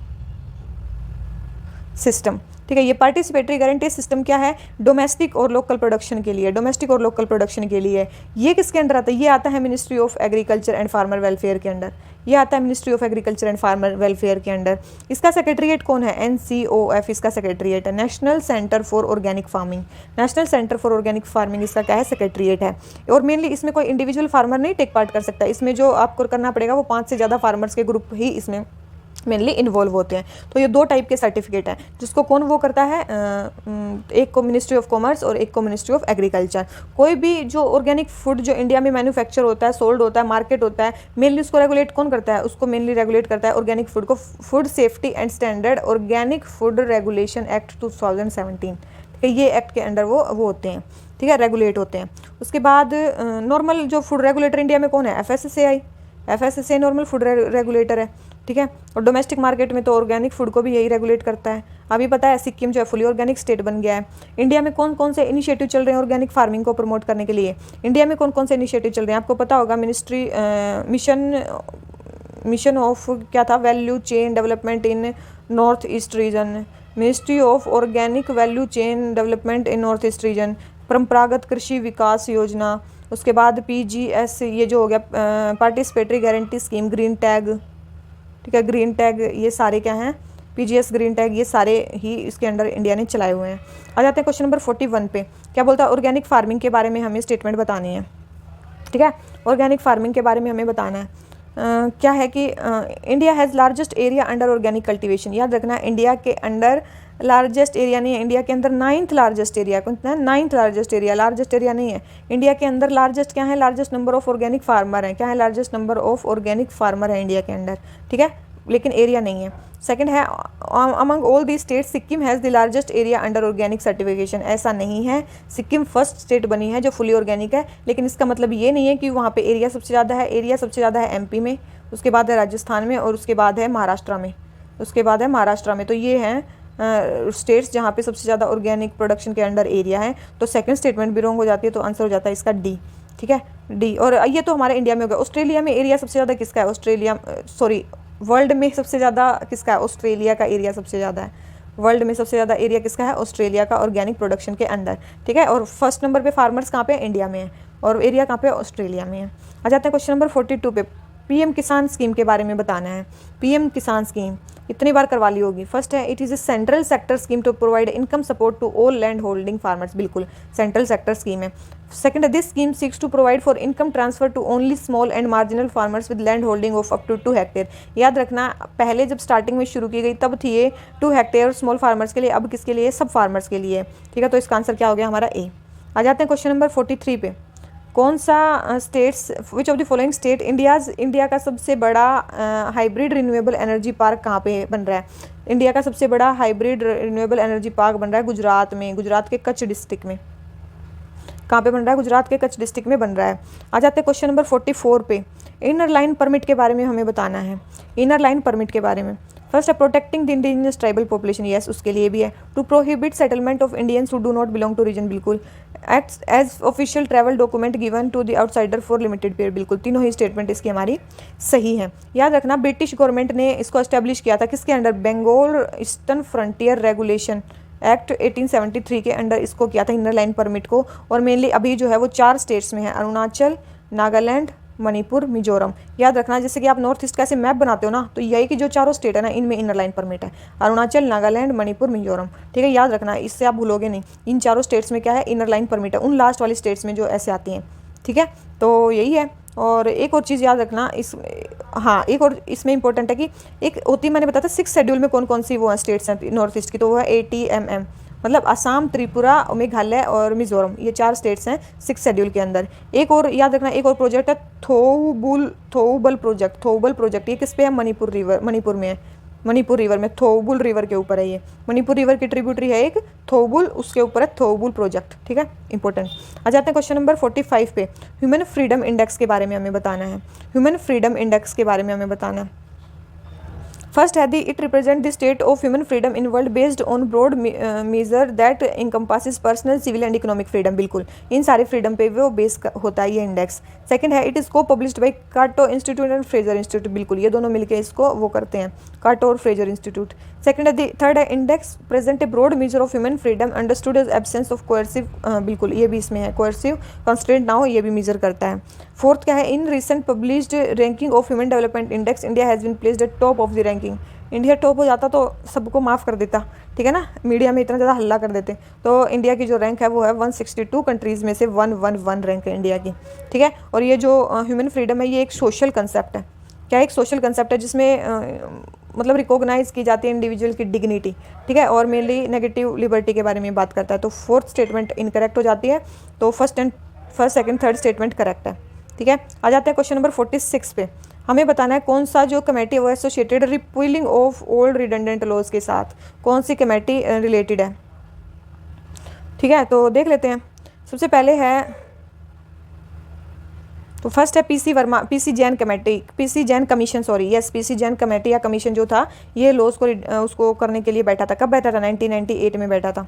system, ठीक है। ये पार्टिसिपेटरी गारंटी सिस्टम क्या है? डोमेस्टिक और लोकल प्रोडक्शन के लिए, डोमेस्टिक और लोकल प्रोडक्शन के लिए। ये किसके अंडर आता है? ये आता है ministry of agriculture and farmer welfare के अंडर, ये आता है ministry of agriculture and farmer welfare के अंडर। इसका सेक्रेटरीट कौन है? NCOF इसका सेक्रेटरीट है, national centre for organic farming. National centre for organic farming इसका क्या है? सेक्रेटरीट है। और मेनली इसमें कोई इंडिविजुअल फार्मर नहीं टेक पार्ट कर सकता, इसमें जो आपको करना पड़ेगा वो 5 से ज़्यादा फार्मर्स के ग्रुप ही इसमें मेनली इन्वॉल्व होते हैं। तो ये 2 टाइप के सर्टिफिकेट हैं, जिसको कौन वो करता है? एक को मिनिस्ट्री ऑफ कॉमर्स और एक को मिनिस्ट्री ऑफ एग्रीकल्चर। कोई भी जो ऑर्गेनिक फूड जो इंडिया में मैन्युफैक्चर होता है, सोल्ड होता है, मार्केट होता है, मेनली उसको रेगुलेट कौन करता है? उसको मेनली रेगुलेट करता है ऑर्गेनिक फूड को food safety and standard organic food regulation act 2017, ठीक है। ये एक्ट के अंडर वो होते हैं, ठीक है, रेगुलेट होते हैं। उसके बाद नॉर्मल जो फूड रेगुलेटर इंडिया में कौन है? FSSAI नॉर्मल फूड रेगुलेटर है, ठीक है। और डोमेस्टिक मार्केट में तो ऑर्गेनिक फूड को भी यही रेगुलेट करता है। अभी पता है सिक्किम जो है फुली ऑर्गेनिक स्टेट बन गया है। इंडिया में कौन कौन से इनिशिएटिव चल रहे हैं ऑर्गेनिक फार्मिंग को प्रमोट करने के लिए? इंडिया में कौन कौन से इनिशिएटिव चल रहे हैं आपको पता होगा? मिशन ऑफ क्या था? Value chain development in north east region, ministry of organic value chain development in north east region, परंपरागत कृषि विकास योजना। उसके बाद PGS, ये जो हो गया participatory guarantee scheme, green tag, ठीक है, ग्रीन टैग, ये सारे क्या हैं, PGS, ग्रीन टैग, ये सारे ही इसके अंडर इंडिया ने चलाए हुए हैं। आ जाते हैं क्वेश्चन नंबर 41 पे। क्या बोलता है, ऑर्गेनिक फार्मिंग के बारे में हमें स्टेटमेंट बतानी है, ठीक है। ऑर्गेनिक फार्मिंग के बारे में हमें बताना है। क्या है कि India has largest area under organic cultivation. याद रखना, इंडिया के अंडर लार्जेस्ट एरिया नहीं है, इंडिया के अंदर 9th लार्जेस्ट एरिया, कितना है, 9th largest area, largest area नहीं है। इंडिया के अंदर लार्जेस्ट क्या है, largest number of organic farmer है, क्या है, largest number of organic farmer है इंडिया के अंदर, ठीक है, लेकिन एरिया नहीं है। सेकंड है, among all the state Sikkim has the largest area under organic certification. ऐसा नहीं है, सिक्किम फर्स्ट स्टेट बनी है जो फुली ऑर्गेनिक है, लेकिन इसका मतलब ये नहीं है कि वहाँ पे एरिया सबसे ज़्यादा है। एरिया सबसे ज़्यादा है MP में, उसके बाद है राजस्थान में, और उसके बाद है महाराष्ट्र में, उसके बाद है महाराष्ट्र में। तो ये हैं स्टेट्स जहाँ पे सबसे ज़्यादा ऑर्गेनिक प्रोडक्शन के अंडर एरिया है। तो सेकंड स्टेटमेंट भी रॉन्ग हो जाती है, तो आंसर हो जाता है इसका D, ठीक है, D। और ये तो हमारे इंडिया में हो गया। ऑस्ट्रेलिया में एरिया सबसे ज़्यादा किसका है, ऑस्ट्रेलिया, सॉरी, वर्ल्ड में सबसे ज़्यादा किसका है, ऑस्ट्रेलिया का एरिया सबसे ज़्यादा है। वर्ल्ड में सबसे ज़्यादा एरिया किसका है, ऑस्ट्रेलिया का, ऑर्गेनिक प्रोडक्शन के अंदर, ठीक है। और फर्स्ट नंबर पे फार्मर्स कहाँ पे, इंडिया में है, और एरिया कहाँ पे, ऑस्ट्रेलिया में है। आ जाते हैं क्वेश्चन नंबर 42 पे। PM किसान स्कीम के बारे में बताना है। PM किसान स्कीम इतनी बार करवा ली होगी। फर्स्ट है, it is a central sector scheme to provide income support to all land holding farmers. बिल्कुल सेंट्रल सेक्टर स्कीम है। सेकंड है, this scheme seeks to provide for income transfer to only small and marginal farmers with land holding of up to 2 hectare. याद रखना, पहले जब starting में शुरू की गई तब थी ये 2 हेक्टेयर स्मॉल फार्मर्स के लिए, अब किसके लिए, सब फार्मर्स के लिए, ठीक है। तो इसका आंसर क्या हो गया हमारा A। आ जाते हैं क्वेश्चन नंबर 43 पे। कौन सा states, which of the following state India का सबसे बड़ा हाइब्रिड रिन्यूएबल एनर्जी पार्क कहाँ पे बन रहा है। इंडिया का सबसे बड़ा हाइब्रिड रिन्यूएबल एनर्जी पार्क बन रहा है गुजरात में, गुजरात के कच्छ डिस्ट्रिक्ट में। कहाँ पे बन रहा है, गुजरात के कच्छ डिस्ट्रिक्ट में बन रहा है। आ जाते हैं क्वेश्चन नंबर 44 पे। इनर लाइन परमिट के बारे में हमें बताना है। इनर लाइन परमिट के बारे में फर्स्ट है, protecting the indigenous tribal population, yes, उसके लिए भी है। To prohibit settlement of Indians who do not belong to region, बिल्कुल। Acts as official travel document given to the outsider for limited period, बिल्कुल। तीनों ही स्टेटमेंट इसकी हमारी सही है। याद रखना, ब्रिटिश गवर्नमेंट ने इसको एस्टेब्लिश किया था किसके under, Bengal eastern frontier regulation act 1873 के अंडर इसको किया था, इनर लाइन परमिट को। और मेनली अभी जो है वो 4 स्टेट्स में है, अरुणाचल, नागालैंड, मणिपुर, मिजोरम। याद रखना, जैसे कि आप नॉर्थ ईस्ट कैसे मैप बनाते हो ना, तो यही कि जो चारों स्टेट है ना, इनमें इनर लाइन परमिट है, अरुणाचल, नागालैंड, मणिपुर, मिजोरम, ठीक है। याद रखना, इससे आप भूलोगे नहीं, इन चारों स्टेट्स में क्या है, इनर लाइन परमिट है, उन लास्ट वाली स्टेट्स में जो ऐसे आती हैं, ठीक है। तो यही है। और एक और चीज़ याद रखना, हाँ, एक और इसमें इंपॉर्टेंट है कि एक होती, मैंने बताया था 6 शेड्यूल में कौन कौन सी वो है स्टेट्स हैं नॉर्थ ईस्ट की, तो वो है ATMM, मतलब असम, त्रिपुरा, मेघालय और मिजोरम, ये 4 स्टेट्स हैं 6 शेड्यूल के अंदर। एक और याद रखना, एक और प्रोजेक्ट है थोउबल प्रोजेक्ट, ये किस पे है, मणिपुर में है, मणिपुर रिवर में, थोउबुल रिवर के ऊपर है ये, मणिपुर रिवर की ट्रिब्यूटरी है एक थोउबुल, उसके ऊपर है थोउबुल प्रोजेक्ट, ठीक है, इंपॉर्टेंट। आ जाते हैं क्वेश्चन नंबर 45 पे। ह्यूमन फ्रीडम इंडेक्स के बारे में हमें बताना है। ह्यूमन फ्रीडम इंडेक्स के बारे में हमें बताना है। फर्स्ट है it represent the state of human freedom in world based on broad measure that encompasses personal, civil and economic freedom, बिल्कुल। इन सारे फ्रीडम पे वो बेस होता है ये इंडेक्स। सेकंड है, इट इज़ को पब्लिश्ड बाय काटो इंस्टीट्यूट एंड फ्रेजर इंस्टीट्यूट, बिल्कुल, ये दोनों मिलकर इसको वो करते हैं, काटो और फ्रेजर इंस्टीट्यूट। सेकंड है, थर्ड है, index present a broad measure of human freedom understood as absence of coercive, बिल्कुल, ये भी इसमें है, कोएर्सिव कंस्ट्रेंट ना हो, ये भी मेजर करता है। फोर्थ क्या है, in recent published ranking of human development index India has been placed at top of the ranking. India top हो जाता तो सबको माफ़ कर देता, ठीक है ना, मीडिया में इतना ज़्यादा हल्ला कर देते। तो इंडिया की जो रैंक है वो है 162 कंट्रीज़ में से 111 रैंक है इंडिया की, ठीक है। और ये जो ह्यूमन फ्रीडम है, ये एक सोशल कंसेप्ट है। क्या एक सोशल कंसेप्ट है जिसमें मतलब रिकॉग्नाइज की जाती है इंडिविजुअल की डिग्निटी, ठीक है, और मेनली नेगेटिव लिबर्टी के बारे में बात करता है। तो फोर्थ स्टेटमेंट इनकरेक्ट हो जाती है, तो first, second, third statement correct है, ठीक है। आ जाते हैं क्वेश्चन नंबर 46 पे। हमें बताना है कौन सा जो कमेटी वो associated repealing of old redundant laws के साथ, कौन सी कमेटी रिलेटेड है, ठीक है। तो देख लेते हैं। सबसे पहले है, तो फर्स्ट है PC Jain committee, PC Jain commission, sorry, yes, PC Jain committee या कमीशन जो था, ये लॉज को उसको करने के लिए बैठा था। कब बैठा था, 1998 में बैठा था।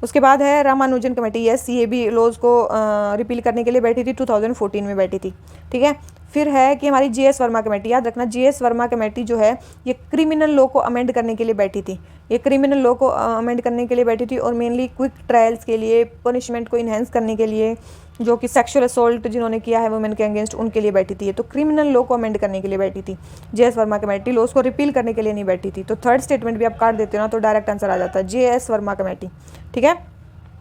उसके बाद है रामानुजन कमेटी, यस, ये भी लॉज को रिपील करने के लिए बैठी थी, 2014 में बैठी थी, ठीक है। फिर है कि हमारी GS वर्मा कमेटी, याद रखना GS वर्मा कमेटी जो है ये क्रिमिनल लॉ को अमेंड करने के लिए बैठी थी, ये क्रिमिनल लॉ को अमेंड करने के लिए बैठी थी और मेनली क्विक ट्रायल्स के लिए, पनिशमेंट को इन्हेंस करने के लिए, जो कि सेक्सुअल असोल्ट जिन्होंने किया है वुमेन के अगेंस्ट उनके लिए बैठी थी ये, तो क्रिमिनल लॉ को अमेंड करने के लिए बैठी थी JS वर्मा कमेटी, लॉस को रिपील करने के लिए नहीं बैठी थी। तो थर्ड स्टेटमेंट भी आप काट देते हो ना तो डायरेक्ट आंसर आ जाता है JS वर्मा कमेटी। ठीक है,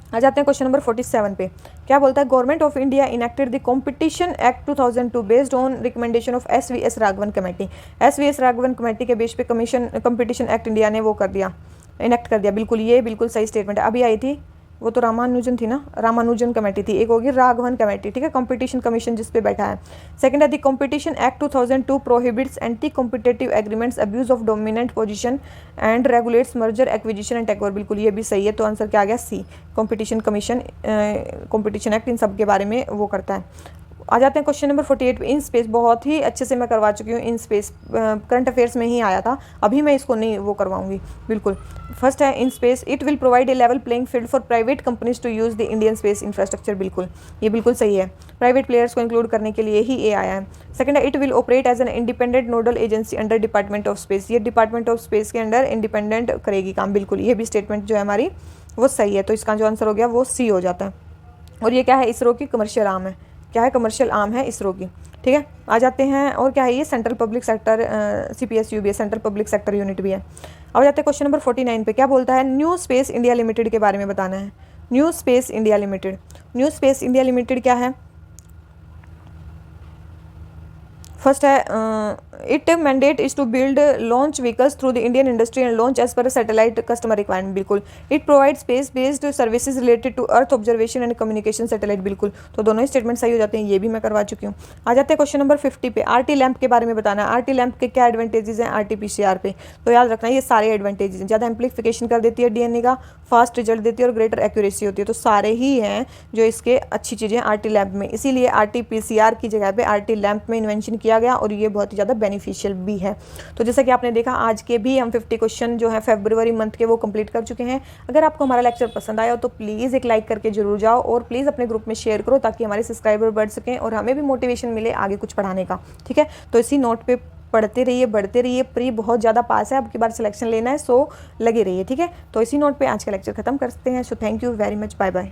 आ जाते हैं क्वेश्चन नंबर 47 पे। क्या बोलता है, government of India enacted the competition act 2002 based on recommendation of SVS Raghavan committee. SVS Raghavan committee के बेस पे कॉम्पिटिशन एक्ट इंडिया ने वो कर दिया, इनेक्ट कर दिया। बिल्कुल, ये बिल्कुल सही स्टेटमेंट है। अभी आई थी वो तो रामानुजन थी ना, रामानुजन कमेटी थी, एक होगी राघवन कमेटी। ठीक है, कंपटीशन कमीशन जिस पे बैठा है। सेकंड है the competition act 2002 prohibits anti competitive agreements, abuse of dominant position and regulates merger acquisition and takeover. बिल्कुल ये भी सही है, तो आंसर क्या आ गया C, competition commission, competition act in सब के बारे में वो करता है। आ जाते हैं क्वेश्चन नंबर 48 इन स्पेस, बहुत ही अच्छे से मैं करवा चुकी हूँ इन स्पेस, करंट अफेयर्स में ही आया था, अभी मैं इसको नहीं वो करवाऊंगी। बिल्कुल, फर्स्ट है in space it will provide a level playing field for private companies to use the Indian space infrastructure. बिल्कुल, ये बिल्कुल सही है, प्राइवेट प्लेयर्स को इंक्लूड करने के लिए ही ये आया है। सेकंड है it will operate as an independent nodal agency under department of space, ये डिपार्टमेंट ऑफ स्पेस के अंडर इंडिपेंडेंट करेगी काम। बिल्कुल, ये भी स्टेटमेंट जो है हमारी वो सही है, तो इसका जो आंसर हो गया वो C हो जाता है। और ये क्या है, इसरो की कमर्शियल आर्म है, क्या है, कमर्शियल आर्म है इसरो की। ठीक है, आ जाते हैं और क्या है, ये सेंट्रल पब्लिक सेक्टर CPSU भी है, सेंट्रल पब्लिक सेक्टर यूनिट भी है। अब जाते हैं क्वेश्चन नंबर 49 पे। क्या बोलता है, न्यू स्पेस इंडिया लिमिटेड के बारे में बताना है। New space India limited, new space India limited क्या है, फर्स्ट है it mandate is to build launch vehicles through the Indian industry and launch as per satellite customer requirement. बिल्कुल, it provide space based services related to earth observation and communication satellite. बिल्कुल, तो दोनों ही statement सही हो जाते हैं, ये भी मैं करवा चुकी हूँ। आ जाते हैं क्वेश्चन नंबर 50 पे। RT लैंप के बारे में बताना है, RT लैंप के क्या एडवांटेजेस हैं RT-PCR पे, तो याद रखना ये सारे एडवांटेजेस हैं। ज़्यादा एम्प्लीफिकेशन कर देती है DNA का, फास्ट रिजल्ट देती है और ग्रेटर एक्यूरेसी होती है, तो सारे ही हैं जो इसके अच्छी चीज़ें RT लैंप में, इसीलिए RT-PCR की जगह पे RT लैंप में इन्वेंशन किया गया और ये बहुत ही ज़्यादा बेनिफिशियल भी है। तो जैसा कि आपने देखा आज के भी हम 50 क्वेश्चन जो है फरवरी मंथ के वो कंप्लीट कर चुके हैं। अगर आपको हमारा लेक्चर पसंद आया हो तो प्लीज़ एक लाइक करके जरूर जाओ और प्लीज़ अपने ग्रुप में शेयर करो ताकि हमारे सब्सक्राइबर बढ़ सकें और हमें भी मोटिवेशन मिले आगे कुछ पढ़ाने का। ठीक है, तो इसी नोट पे पढ़ते रहिए, बढ़ते रहिए। प्री बहुत ज़्यादा पास है, अब की बार सिलेक्शन लेना है, सो लगे रहिए। ठीक है, तो इसी नोट पे आज का लेक्चर खत्म करते हैं। So thank you very much, bye bye.